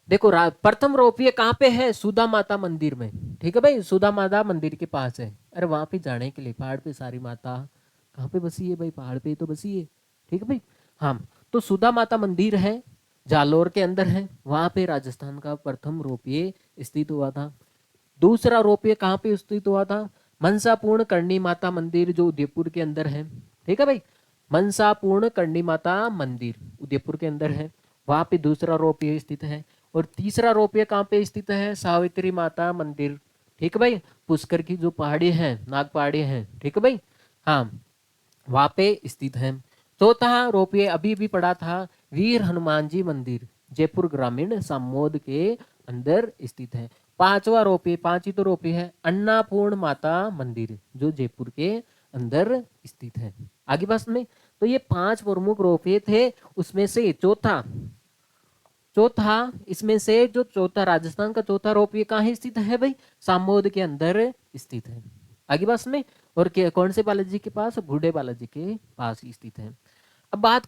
देखो प्रथम रोपवे कहाँ पे है? सुधा माता मंदिर में। ठीक है भाई सुधा माता मंदिर के पास है। अरे वहां पे जाने के लिए पहाड़ पे सारी माता कहाँ पे बसी है भाई? पहाड़ पे तो बसी है। ठीक है भाई हाँ तो सुधा माता मंदिर है जालोर के अंदर है वहां पे राजस्थान का प्रथम रोपवे स्थित हुआ था। दूसरा रोपवे कहाँ पे स्थित हुआ था? मनसापूर्ण करणी माता मंदिर जो उदयपुर के अंदर है। ठीक है भाई मनसापूर्ण करणी माता मंदिर उदयपुर के अंदर है वहां पे दूसरा रोपवे स्थित है। और तीसरा रोपवे कहाँ पे स्थित है? सावित्री माता मंदिर। ठीक है भाई पुष्कर की जो पहाड़ी है नाग पहाड़ी है। ठीक है भाई हाँ वहां पे स्थित है। चौथा रोपवे अभी भी पड़ा था वीर हनुमान जी मंदिर जयपुर ग्रामीण सामोद के अंदर स्थित है। पांचवा रोपे, पांच ही तो रोपे है, अन्नपूर्ण माता मंदिर जो जयपुर के अंदर स्थित है। आगे बात में, तो ये 5 प्रमुख रोपे थे, उसमें से चौथा चौथा इसमें से जो चौथा राजस्थान का चौथा रोपवे कहाँ स्थित है भाई? सामोद के अंदर स्थित है। आगे बात में, और कौन से बालाजी के पास? बूढ़े बालाजी के पास स्थित है। अब बात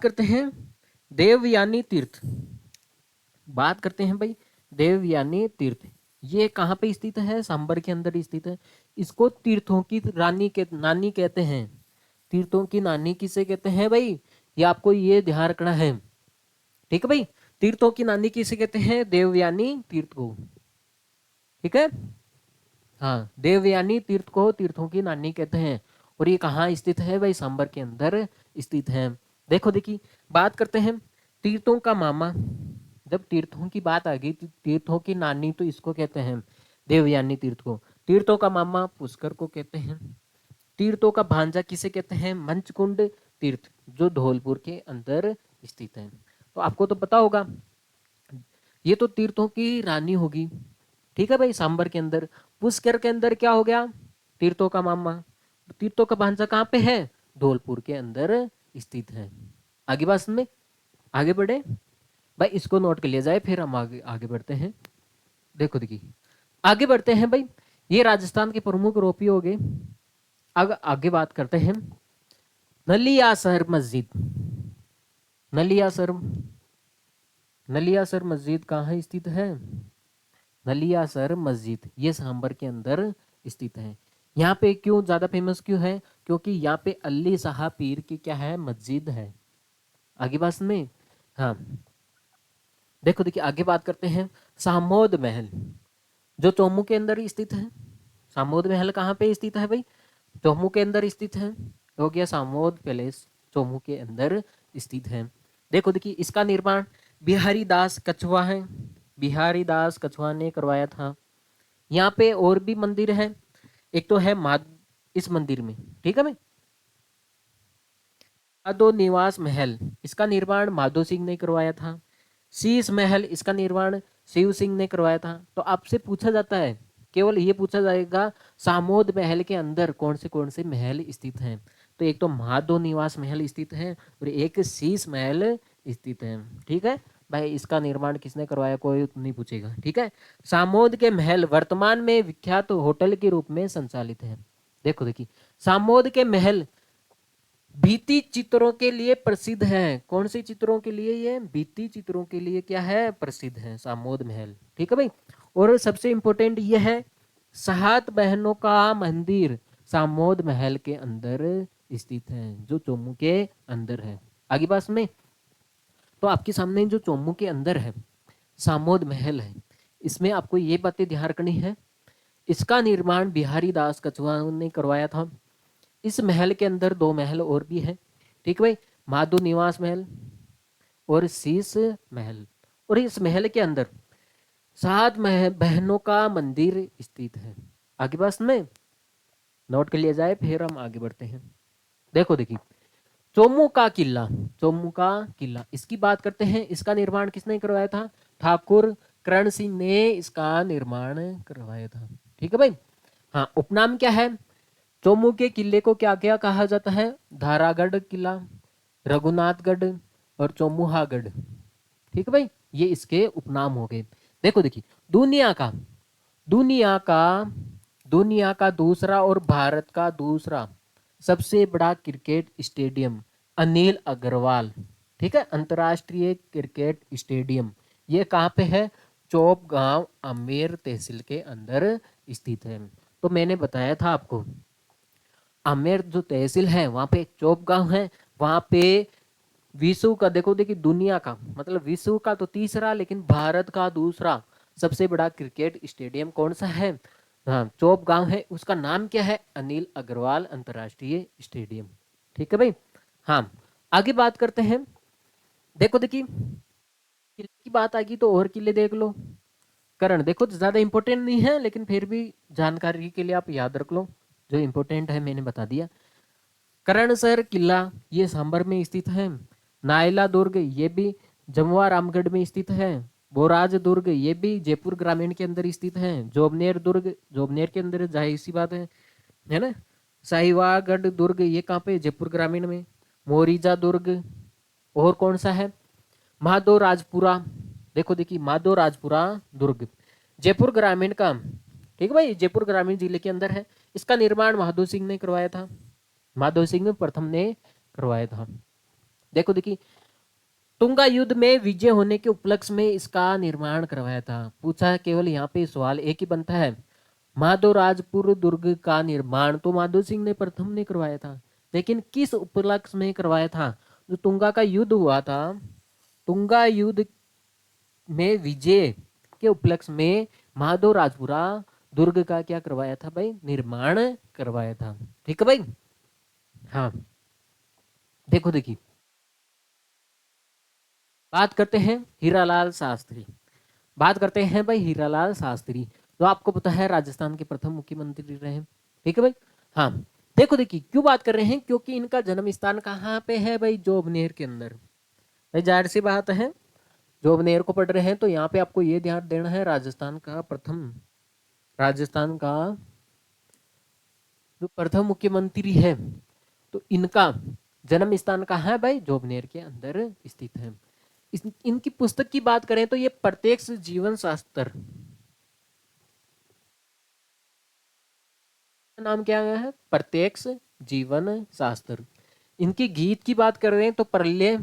करते हैं देवयानी तीर्थ। बात करते हैं भाई देवयानी तीर्थ, ये कहाँ पे स्थित है? सांबर के अंदर स्थित है। इसको तीर्थों की रानी के नानी कहते हैं। तीर्थों की नानी किसे कहते हैं भाई? ये आपको ये ध्यान रखना है, ठीक है भाई। तीर्थों की नानी किसे कहते हैं? देवयानी तीर्थ को, ठीक है। हाँ, देवयानी तीर्थ को तीर्थों की नानी कहते हैं। और ये कहाँ स्थित है भाई? सांबर के अंदर स्थित है। देखो देखिए, बात करते हैं तीर्थों का मामा। जब तीर्थों की बात आ गई, तीर्थों की नानी तो इसको कहते हैं देवयानी तीर्थ को। तीर्थों का मामा पुष्कर को कहते हैं। तीर्थों का भांजा किसे कहते हैं? मंचकुंड तीर्थ जो धौलपुर के अंदर स्थित है। तो आपको तो पता होगा, ये तो तीर्थों की रानी होगी, ठीक है भाई। सांबर के अंदर, पुष्कर के अंदर क्या हो गया? तीर्थों का मामा। तीर्थों का भांजा कहाँ पे है? धौलपुर के अंदर स्थित है। आगे बात में आगे बढ़े भाई, इसको नोट कर लिया जाए, फिर हम आगे आगे बढ़ते हैं। देखो देखिए, आगे बढ़ते हैं भाई। ये राजस्थान के प्रमुख रोपी हो गए। आगे बात करते हैं नलियासर मस्जिद। नलियासर नलियासर मस्जिद कहाँ स्थित है? नलियासर मस्जिद ये सांबर के अंदर स्थित है। यहाँ पे क्यों ज्यादा फेमस क्यों है? क्योंकि यहाँ पे अली शाह पीर की क्या है? मस्जिद है। आगे बात में, हाँ देखो देखिए, आगे बात करते हैं सामोद महल जो चोमू के अंदर स्थित है। सामोद महल कहाँ पे स्थित है भाई? चोमू के अंदर स्थित है। हो गया सामोद पैलेस, चोमू के अंदर स्थित है। देखो देखिए, इसका निर्माण बिहारी दास कछवा है। बिहारी दास कछवा ने करवाया था। यहाँ पे और भी मंदिर है, एक तो है इस मंदिर में, ठीक है भाई, माधो निवास महल, इसका निर्माण माधो सिंह ने करवाया था। शीश महल, इसका निर्माण शिव सिंह ने करवाया था। तो आपसे पूछा जाता है, केवल ये पूछा जाएगा सामोद महल के अंदर कौन से महल स्थित हैं। तो एक तो माधो निवास महल स्थित है और एक शीश महल स्थित है, ठीक है भाई। इसका निर्माण किसने करवाया कोई नहीं पूछेगा, ठीक है। सामोद के महल वर्तमान में विख्यात होटल के रूप में संचालित है। देखो देखिए, सामोद के महल भित्ति चित्रों के लिए प्रसिद्ध है। कौन से चित्रों के लिए? ये भित्ति चित्रों के लिए क्या है? प्रसिद्ध है सामोद महल, ठीक है भाई। और सबसे इंपॉर्टेंट ये है, 7 बहनों का मंदिर सामोद महल के अंदर स्थित है जो चोमू के अंदर है। आगे बात में, तो आपके सामने जो चोमू के अंदर है सामोद महल है, इसमें आपको ये बातें ध्यान रखनी है। इसका निर्माण बिहारी दास कछवा ने करवाया था। इस महल के अंदर 2 महल और भी है, ठीक है भाई, माधो निवास महल और शीश महल। और इस महल के अंदर 7 बहनों का मंदिर स्थित है। आगे बात में नोट कर लिया जाए, फिर हम आगे बढ़ते हैं। देखो देखिए, चोमू का किला, चोमू का किला इसकी बात करते हैं। इसका निर्माण किसने करवाया था? ठाकुर करण सिंह ने इसका निर्माण करवाया था, ठीक है भाई। हाँ, उपनाम क्या है? चोमू के किले को क्या क्या कहा जाता है? धारागढ़ किला, रघुनाथगढ़ और चोमुहागढ़, ठीक है भाई, ये इसके उपनाम हो गए। देखो देखिए, दुनिया का दुनिया का दूसरा और भारत का दूसरा सबसे बड़ा क्रिकेट स्टेडियम अनिल अग्रवाल, ठीक है, अंतर्राष्ट्रीय क्रिकेट स्टेडियम, ये कहाँ पे है? चौप गांव आमेर तहसील के अंदर स्थित है। तो मैंने बताया था आपको, आमेर जो तहसील है वहां पे एक चौप गांव है, वहां पे विश्व का, देखो देखिए, दुनिया का मतलब विश्व का तो तीसरा लेकिन भारत का दूसरा सबसे बड़ा क्रिकेट स्टेडियम कौन सा है? हाँ, चौप गांव है, उसका नाम क्या है? अनिल अग्रवाल अंतर्राष्ट्रीय स्टेडियम, ठीक है भाई। हाँ, आगे बात करते हैं। देखो देखिए, किले की बात आ गई तो और किले देख लो। करण, देखो ज्यादा इंपॉर्टेंट नहीं है लेकिन फिर भी जानकारी के लिए आप याद रख लो, जो इंपॉर्टेंट है मैंने बता दिया। करणसर किला ये सांबर में स्थित है। नायला दुर्ग ये भी जमुआ रामगढ़ में स्थित है। बोराज दुर्ग ये भी जयपुर ग्रामीण के अंदर स्थित है। जोबनेर दुर्ग जोबनेर के अंदर, जाहिर सी बात है ना। साहिवागढ़ दुर्ग ये कहाँ पे, जयपुर ग्रामीण में। मोरीजा दुर्ग, और कौन सा है, माधो राजपुरा। देखो देखिए, माधो राजपुरा दुर्ग जयपुर ग्रामीण का, ठीक है भाई, जयपुर ग्रामीण जिले के अंदर है। इसका निर्माण माधो सिंह ने करवाया था, माधो सिंह प्रथम ने करवाया था। देखो देखिए, तुंगा युद्ध में विजय होने के उपलक्ष्य में इसका निर्माण करवाया था। पूछा है केवल यहाँ पे सवाल एक ही बनता है, माधोराजपुर दुर्ग का निर्माण तो माधो सिंह ने प्रथम ने करवाया था, लेकिन किस उपलक्ष्य में करवाया था। जो तुंगा का युद्ध हुआ था, तुंगा युद्ध में विजय के उपलक्ष्य में माधोराजपुरा दुर्ग का क्या करवाया था भाई, निर्माण करवाया था। ठीक है भाई। हाँ, देखो देखिए, बात करते हैं हीरालाल शास्त्री। बात करते हैं भाई हीरालाल शास्त्री, जो आपको पता है राजस्थान के प्रथम मुख्यमंत्री रहे। ठीक है भाई। हाँ, देखो देखिए, क्यों बात कर रहे हैं, क्योंकि इनका जन्म स्थान कहाँ पे है भाई, जोबनेर के अंदर। भाई जाहिर सी बात है, जोबनेर को पढ़ रहे हैं तो यहाँ पे आपको ये ध्यान देना है, राजस्थान का जो प्रथम मुख्यमंत्री है, तो इनका जन्म स्थान कहाँ है भाई, जोबनेर के अंदर स्थित है। इनकी पुस्तक की बात करें तो ये प्रत्यक्ष जीवन शास्त्र, नाम क्या है, प्रत्यक्ष जीवन शास्त्र। इनके गीत की बात कर रहे हैं तो प्रलय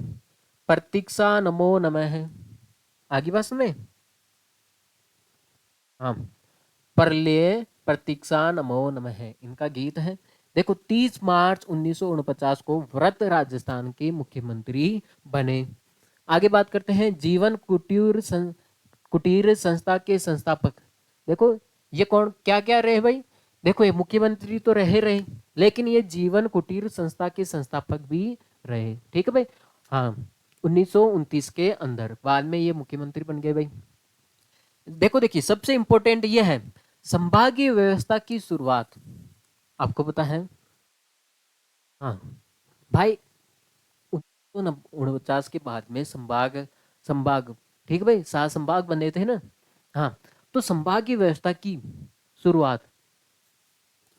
प्रतीक्षा नमो नमः है। आगे बात सुने। हाँ, प्रलय प्रतीक्षा नमो नमः है इनका गीत है। देखो, 30 मार्च 1949 को व्रत राजस्थान के मुख्यमंत्री बने। आगे बात करते हैं जीवन कुटीर संस्था के संस्थापक। देखो, ये कौन क्या क्या रहे भाई, देखो ये मुख्यमंत्री तो रहे, लेकिन ये जीवन कुटीर संस्था के संस्थापक भी रहे। ठीक है भाई। हाँ, 1929 के अंदर, बाद में ये मुख्यमंत्री बन गए भाई। देखो देखिए, सबसे इंपॉर्टेंट ये है संभागीय व्यवस्था की शुरुआत, आपको पता है। हाँ भाई, 1949 के बाद में संभाग, ठीक है भाई, 7 संभाग बने थे ना। हाँ, तो संभागीय व्यवस्था की शुरुआत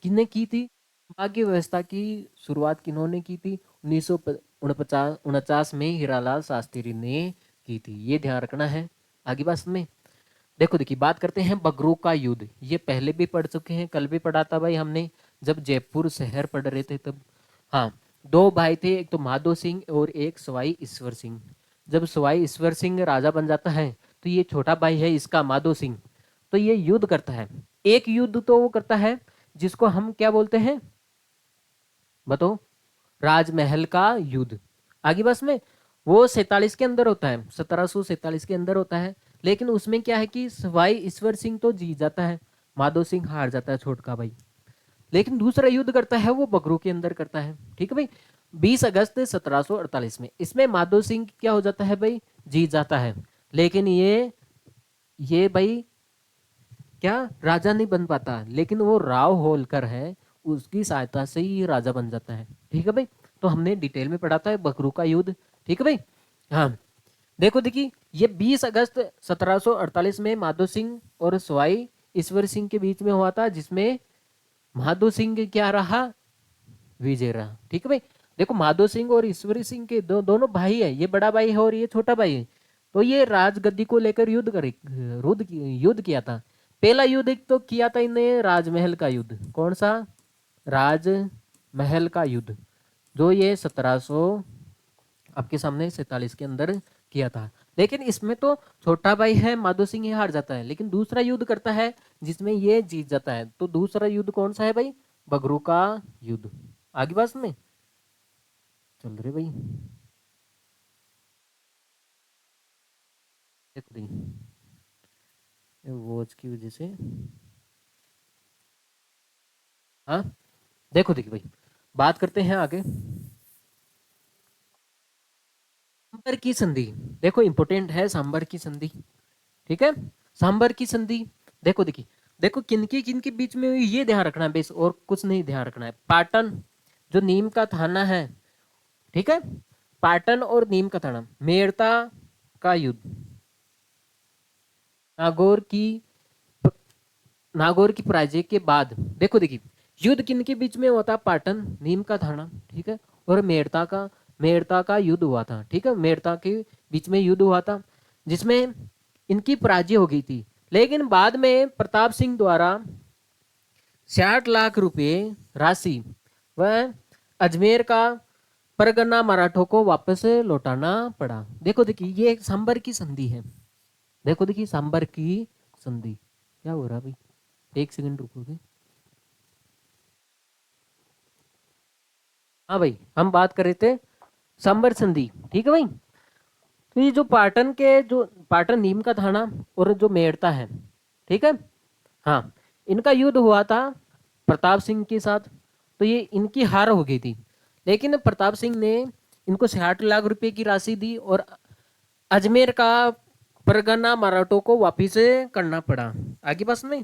किसने की थी, संभागीय व्यवस्था की शुरुआत किन्होंने की थी, 1949 में हीरालाल शास्त्री ने की थी, ये ध्यान रखना है। आगे बात में देखो देखिए, बात करते हैं बगरू का युद्ध। ये पहले भी पढ़ चुके हैं, कल भी पढ़ा था भाई हमने, जब जयपुर शहर पढ़ रहे थे तब। हाँ, 2 भाई थे, एक तो माधो सिंह और एक सवाई ईश्वर सिंह। जब सवाई ईश्वर सिंह राजा बन जाता है, तो ये छोटा भाई है इसका माधो सिंह, तो ये युद्ध करता है। एक युद्ध तो वो करता है जिसको हम क्या बोलते हैं, बताओ, राजमहल का युद्ध। आगे बस में वो 47 के अंदर होता है, 1747 के अंदर होता है। लेकिन उसमें क्या है कि सवाई ईश्वर सिंह तो जीत जाता है, माधो सिंह हार जाता है, छोटका भाई। लेकिन दूसरा युद्ध करता है वो बगरू के अंदर करता है। ठीक है भाई, 20 अगस्त 1748 में, इसमें माधो सिंह क्या हो जाता है भाई, जीत जाता है। लेकिन ये भाई क्या राजा नहीं बन पाता, लेकिन वो राव होलकर है, उसकी सहायता से ही राजा बन जाता है। ठीक है भाई, तो हमने डिटेल में पढ़ा था बकरू का युद्ध। ठीक है भाई। हाँ, देखो देखिए, ये 20 अगस्त 1748 में माधो सिंह और सवाई ईश्वर सिंह के बीच में हुआ था, जिसमें माधो सिंह क्या रहा, विजय रहा। ठीक है भाई। देखो, माधो सिंह और ईश्वरी सिंह के दोनों भाई है, ये बड़ा भाई है और ये छोटा भाई है। तो ये राजगद्दी को लेकर युद्ध किया था। पहला युद्ध तो किया था इन्हें राजमहल का युद्ध। कौन सा, राजमहल का युद्ध, जो ये 1700 आपके सामने 47 के अंदर किया था। लेकिन इसमें तो छोटा भाई है माधो सिंह, ये हार जाता है, लेकिन दूसरा युद्ध करता है जिसमें ये जीत जाता है। तो दूसरा युद्ध कौन सा है भाई, बगरू का युद्ध। आगे बात में चल रहे भाई, देखो वॉच की वजह से। हाँ, देखो देखिए भाई, बात करते हैं आगे, सांबर की संधि। देखो, इंपोर्टेंट है सांबर की संधि। ठीक है, सांबर की संधि। देखो देखिए, देखो किनके किनके बीच में हुई, ये ध्यान रखना है बेस, और कुछ नहीं ध्यान रखना है। पाटन जो नीम का थाना है, ठीक है, पाटन और नीम का थाना, मेड़ता का युद्ध। नागौर की नागौर की पराजय के बाद देखो देखिए युद्ध किन के बीच में हुआ था? पाटन, नीम का थाना, ठीक है, और मेड़ता का युद्ध हुआ था, ठीक है, मेड़ता के बीच में युद्ध हुआ था जिसमें इनकी पराजय हो गई थी। लेकिन बाद में प्रताप सिंह द्वारा 60 लाख रुपए राशि वह अजमेर का परगना मराठों को वापस लौटाना पड़ा। देखो देखिए ये सांबर की संधि है। देखो देखिए सांबर की संधि क्या हो रहा भाई, एक सेकंड रुकोगे? हाँ भाई हम बात कर रहे थे सांबर संधि, ठीक है भाई। तो ये जो पाटन नीम का थाना और जो मेड़ता है, ठीक है, हाँ, इनका युद्ध हुआ था प्रताप सिंह के साथ। तो ये इनकी हार हो गई थी, लेकिन प्रताप सिंह ने इनको 60 लाख रुपए की राशि दी और अजमेर का परगना मराठों को वापिस करना पड़ा। आगे बस में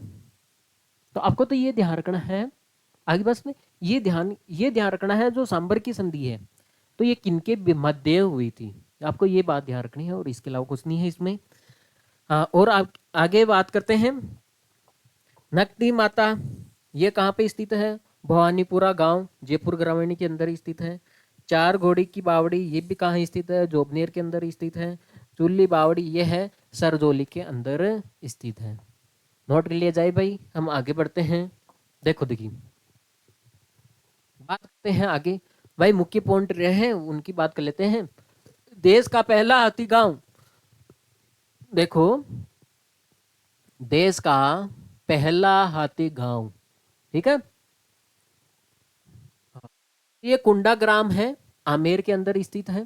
तो आपको तो ये ध्यान रखना है, आगे बस में ये ध्यान रखना है जो सांबर की संधि है तो ये किनके मध्य हुई थी, आपको ये बात ध्यान रखनी है और इसके अलावा कुछ नहीं है इसमें। हाँ, और आप आगे बात करते हैं नकदी माता, ये कहाँ पे स्थित है? भवानीपुरा गांव जयपुर ग्रामीण के अंदर स्थित है। चार घोड़ी की बावड़ी ये भी कहाँ स्थित है? जोबनेर के अंदर स्थित है। चुल्ली बावड़ी ये है सरजोली के अंदर स्थित है। नोट कर लिया जाए भाई, हम आगे बढ़ते हैं। देखो देखिए बात करते हैं आगे भाई, मुख्य पॉइंट रहे हैं उनकी बात कर लेते हैं। देश का पहला हाथी गांव, देखो देश का पहला हाथी गांव, ठीक है, ये कुंडा ग्राम है, आमेर के अंदर स्थित है।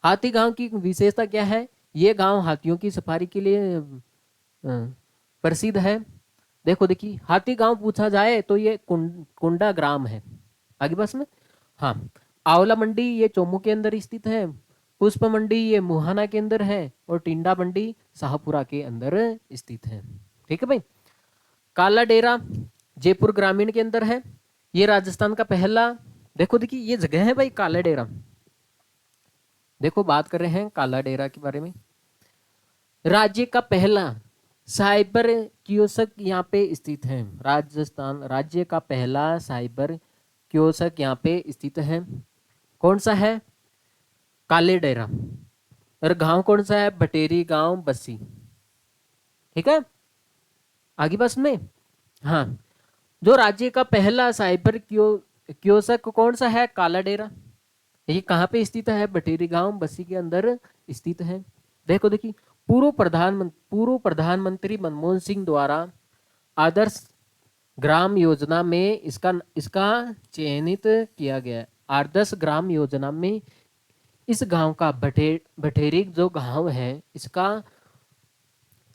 हाथी गांव की विशेषता क्या है? ये गांव हाथियों की सफारी के लिए प्रसिद्ध है। देखो देखिए हाथी गांव पूछा जाए तो ये कुंडा ग्राम है। आगे बस में हाँ, आंवला मंडी ये चोमू के अंदर स्थित है। पुष्प मंडी ये मुहाना के अंदर है और टिंडा मंडी शाहपुरा के अंदर स्थित है, ठीक है भाई। काला डेरा जयपुर ग्रामीण के अंदर है, ये राजस्थान का पहला, देखो देखिए ये जगह है भाई काला डेरा। देखो बात कर रहे हैं काला डेरा के बारे में। राज्य का पहला साइबर कियोस्क यहाँ पे स्थित है। राजस्थान राज्य का पहला साइबर कियोस्क यहाँ पे स्थित है। कौन सा है? काले डेरा। और गांव कौन सा है? भटेरी गांव बस्सी, ठीक है। आगे बस में हाँ, जो राज्य का पहला साइबर कियोस्क कौन सा है? काला डेरा। ये कहाँ पे स्थित है? भटेरी गांव बस्सी के अंदर स्थित है। देखो देखिए पूर्व प्रधानमंत्री मनमोहन सिंह द्वारा आदर्श ग्राम योजना में इसका इसका चयनित किया गया। आदर्श ग्राम योजना में इस गांव का भटेरी जो गांव है इसका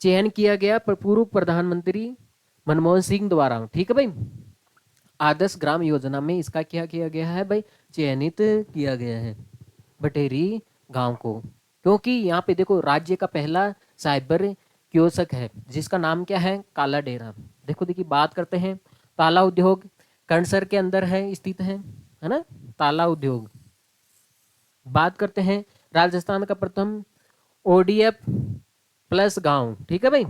चयन किया गया पूर्व प्रधानमंत्री मनमोहन सिंह द्वारा, ठीक है भाई। आदर्श ग्राम योजना में इसका क्या किया गया है भाई? चयनित किया गया है भटेरी गांव को, क्योंकि यहाँ पे देखो राज्य का पहला साइबर कियोस्क है जिसका नाम क्या है? काला डेरा। देखो देखिए बात करते हैं ताला उद्योग कर्णसर के अंदर है स्थित है ना, ताला उद्योग। बात करते हैं राजस्थान का प्रथम ओडीएफ प्लस गांव, ठीक है भाई।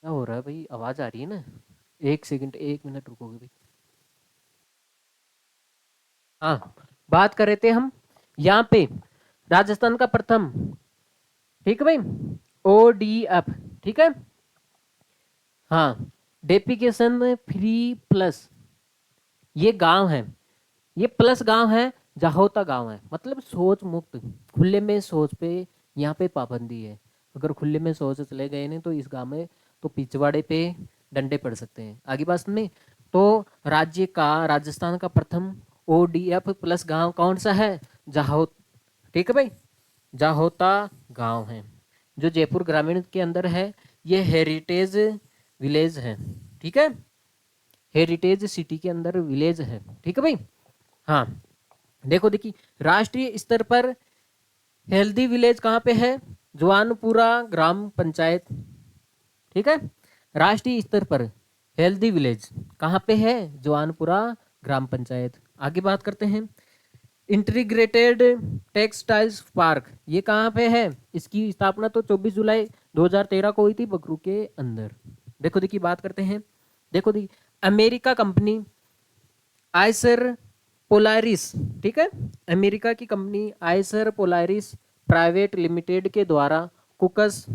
क्या हो रहा है भाई, आवाज आ रही है ना? एक सेकंड, एक मिनट रुकोगे भाई। हाँ, बात कर रहे थे हम यहाँ पे राजस्थान का प्रथम, ठीक है भाई, ओडीएफ, ठीक है। हाँ, डेपिकेशन फ्री प्लस ये गांव है, ये प्लस गांव है, जाहोता गांव है, मतलब शौच मुक्त, खुले में शौच पे यहाँ पे पाबंदी है। अगर खुले में शौच चले गए नहीं तो इस गांव में तो पिछवाड़े पे डंडे पड़ सकते हैं। आगे बात में तो राजस्थान का प्रथम ओडीएफ प्लस गांव कौन सा है? जाहोत, ठीक है भाई, जाहोता गांव है जो जयपुर ग्रामीण के अंदर है। ये हेरिटेज विलेज है, ठीक है, हेरिटेज सिटी के अंदर विलेज है, ठीक है भाई। हाँ, देखो देखिए राष्ट्रीय स्तर पर हेल्दी विलेज कहाँ पे है? जवानपुरा ग्राम पंचायत, ठीक है। राष्ट्रीय स्तर पर हेल्दी विलेज कहाँ पे है? जवानपुरा ग्राम पंचायत। आगे बात करते हैं इंटीग्रेटेड टेक्सटाइल्स पार्क ये कहाँ पे है? इसकी स्थापना तो 24 जुलाई 2013 को हुई थी बगरू के अंदर। देखो देखिए बात करते हैं। देखो देखिए अमेरिका कंपनी आइसर पोलारिस, ठीक है, अमेरिका की company Eicher Polaris private limited के द्वारा कुकस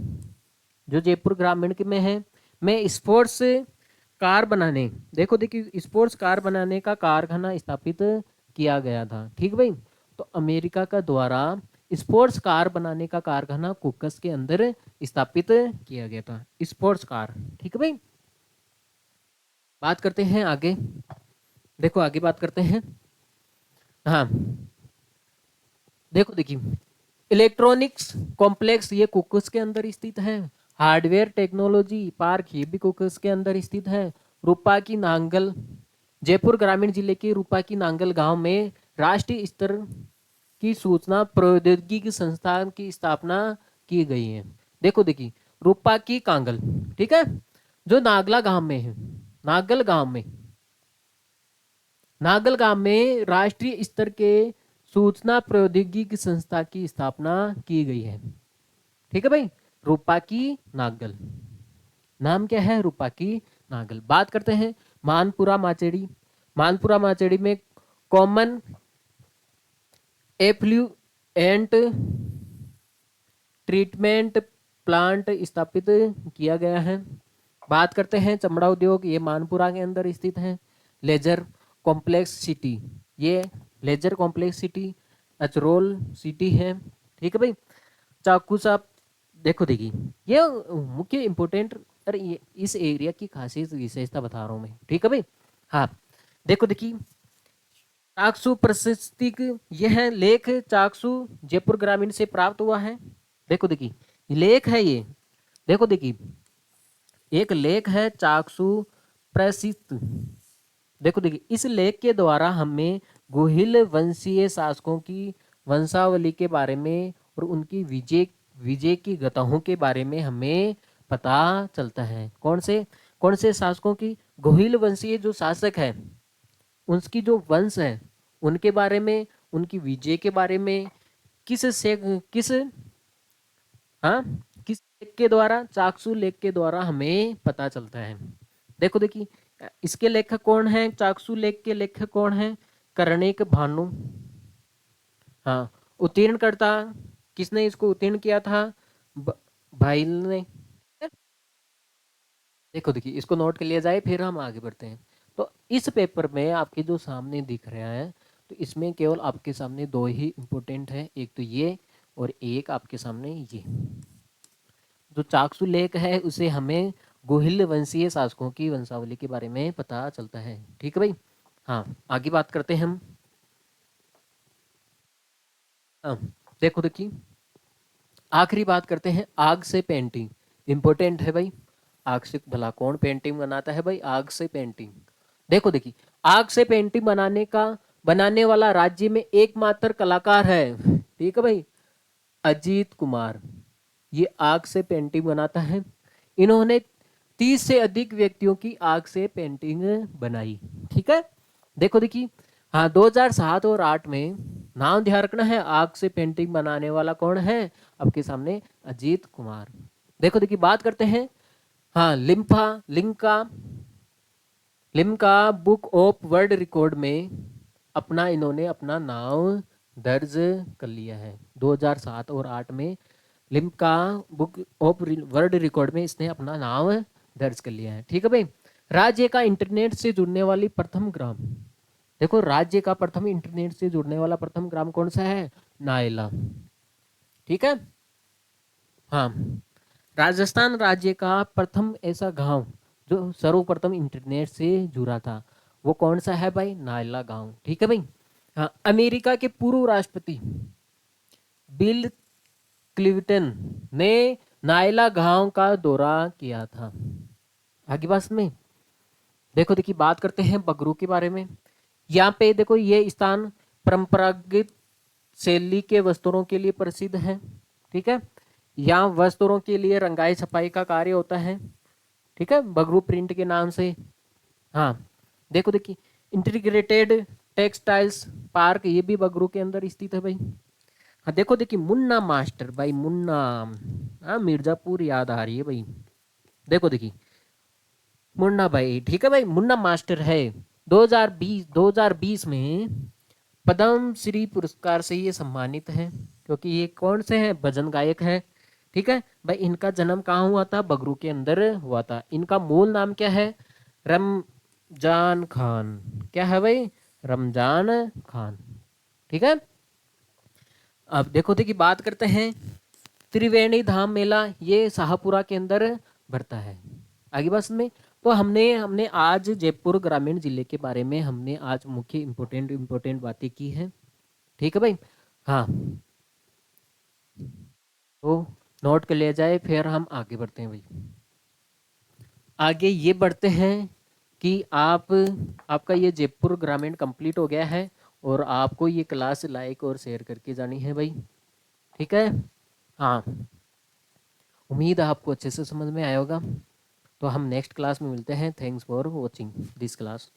जो जयपुर ग्रामीण के में है में स्पोर्ट्स कार बनाने, देखो देखिए स्पोर्ट्स कार बनाने का कारखाना स्थापित किया गया था। ठीक भाई, तो अमेरिका का द्वारा स्पोर्ट्स कार बनाने का कारखाना कुकस के अंदर स्थापित किया गया था, स्पोर्ट्स कार। ठीक है भाई, बात करते हैं आगे। देखो आगे बात करते हैं। हाँ देखो देखिए इलेक्ट्रॉनिक्स कॉम्प्लेक्स ये कुकस के अंदर स्थित है। हार्डवेयर टेक्नोलॉजी पार्क ये भी कुकस के अंदर स्थित है। रूपा की नांगल, जयपुर ग्रामीण जिले के रूपा की नांगल गांव में राष्ट्रीय स्तर की सूचना प्रौद्योगिकी संस्थान की स्थापना की गई है। देखो देखिए रूपा की कांगल, ठीक है, जो नागला गांव में है, नागल गांव में, नागल गांव में राष्ट्रीय स्तर के सूचना प्रौद्योगिकी संस्था की स्थापना की गई है। ठीक है भाई, रूपा की नागल, नाम क्या है? रूपा की नागल। बात करते हैं मानपुरा माचेड़ी, मानपुरा माचेड़ी में कॉमन एफ्लुएंट ट्रीटमेंट प्लांट स्थापित किया गया है। बात करते हैं चमड़ा उद्योग, ये मानपुरा के अंदर स्थित है। लेजर कॉम्प्लेक्स सिटी, ये leisure complex city Achrol city है। ठीक है भाई, चाकू साहब, देखो देखिए ये मुख्य इंपोर्टेंट, अरे ये इस एरिया की खासियत विशेषता बता रहा हूँ मैं। ठीक है भाई, हाँ देखो देखिए चाकसू प्रशस्ति, यह लेख चाकसू जयपुर ग्रामीण से प्राप्त हुआ है। देखो देखिए लेख है ये, देखो देखिए एक लेख है चाकसू प्रसिद्ध। देखो देखिए इस लेख के द्वारा हमें गोहिल वंशीय शासकों की वंशावली के बारे में और उनकी विजय विजय की गताहों के बारे में हमें पता चलता है। कौन से शासकों की? गोहिल वंशीय जो शासक है उनकी जो वंश है उनके बारे में, उनकी विजय के बारे में किस से किस, हाँ किस लेख के द्वारा? चाकसू लेख के द्वारा हमें पता चलता है। देखो देखिए इसके लेखक कौन है? चाकसू लेख के लेखक कौन है? कर्णिक भानु। हाँ, उत्तीर्णकर्ता किसने इसको उत्तीर्ण किया था? भाईल ने। देखो देखिए इसको नोट कर लिया जाए, फिर हम आगे बढ़ते हैं। तो इस पेपर में आपके जो सामने दिख रहा है, तो इसमें केवल आपके सामने दो ही इंपॉर्टेंट है, एक तो ये और एक आपके सामने ये। जो चाकसू लेख है उसे हमें गोहिल वंशीय शासकों की वंशावली के बारे में पता चलता है। ठीक है भाई, हाँ आगे बात करते हैं हम। हाँ, देखो देखिए आखिरी बात करते हैं आग से पेंटिंग, इंपॉर्टेंट है भाई। आग से भला कौन पेंटिंग बनाता है भाई? आग से पेंटिंग। देखो देखिए आग से पेंटिंग बनाने वाला राज्य में एकमात्र कलाकार है, ठीक है भाई, अजीत कुमार। ये आग से पेंटिंग बनाता है। इन्होंने 30 से अधिक व्यक्तियों की आग से पेंटिंग बनाई। ठीक है, देखो देखिए हाँ 2007 और 8 में नाम ध्यान रखना है, आग से पेंटिंग बनाने वाला कौन है आपके सामने? अजीत कुमार। देखो देखिए बात करते हैं हाँ Limca Limca book of world record में इन्होंने अपना नाम दर्ज कर लिया है। 2007 और 8 में Limca book of world record में इसने अपना नाम दर्ज कर लिया है। ठीक है भाई, राज्य का इंटरनेट से जुड़ने वाली प्रथम ग्राम, देखो राज्य का प्रथम इंटरनेट से जुड़ने वाला प्रथम ग्राम कौन सा है? नायला। ठीक है, हाँ राजस्थान राज्य का प्रथम ऐसा गांव जो सर्वप्रथम इंटरनेट से जुड़ा था वो कौन सा है भाई? नायला गांव। ठीक है भाई, हाँ अमेरिका के पूर्व राष्ट्रपति बिल क्लिंटन ने नायला गांव का दौरा किया था। आगे बात में देखो देखिए बात करते हैं बगरू के बारे में। यहाँ पे देखो ये स्थान परंपरागत शैली के वस्त्रों के लिए प्रसिद्ध है। ठीक है, यहाँ वस्त्रों के लिए रंगाई छपाई का कार्य होता है। ठीक है, बगरू प्रिंट के नाम से। हाँ देखो देखिए इंटीग्रेटेड टेक्सटाइल्स पार्क ये भी बगरू के अंदर स्थित है भाई। हाँ देखो देखिए मुन्ना मास्टर भाई, मुन्ना, हाँ मिर्जापुर याद आ रही है भाई। देखो देखिए मुन्ना भाई, ठीक है भाई, मुन्ना मास्टर है। 2020 में पद्म श्री पुरस्कार से ये सम्मानित है, क्योंकि ये कौन से हैं, भजन गायक है। ठीक है भाई, इनका जन्म कहाँ हुआ था, बगरू के अंदर हुआ था। इनका मूल नाम क्या है, रमजान खान। क्या है भाई, रमजान खान। ठीक है। अब देखो देखिए बात करते हैं, त्रिवेणी धाम मेला ये शाहपुरा के अंदर भरता है। आगे बात में, तो हमने हमने आज जयपुर ग्रामीण जिले के बारे में हमने आज मुख्य इम्पोर्टेंट बातें की हैं। ठीक है भाई। हाँ, तो नोट कर लिया जाए, फिर हम आगे बढ़ते हैं भाई। आगे ये बढ़ते हैं कि आपका ये जयपुर ग्रामीण कंप्लीट हो गया है, और आपको ये क्लास लाइक और शेयर करके जानी है भाई। ठीक है। हाँ, उम्मीद है आपको अच्छे से समझ में आया होगा। तो हम नेक्स्ट क्लास में मिलते हैं। Thanks for watching this class.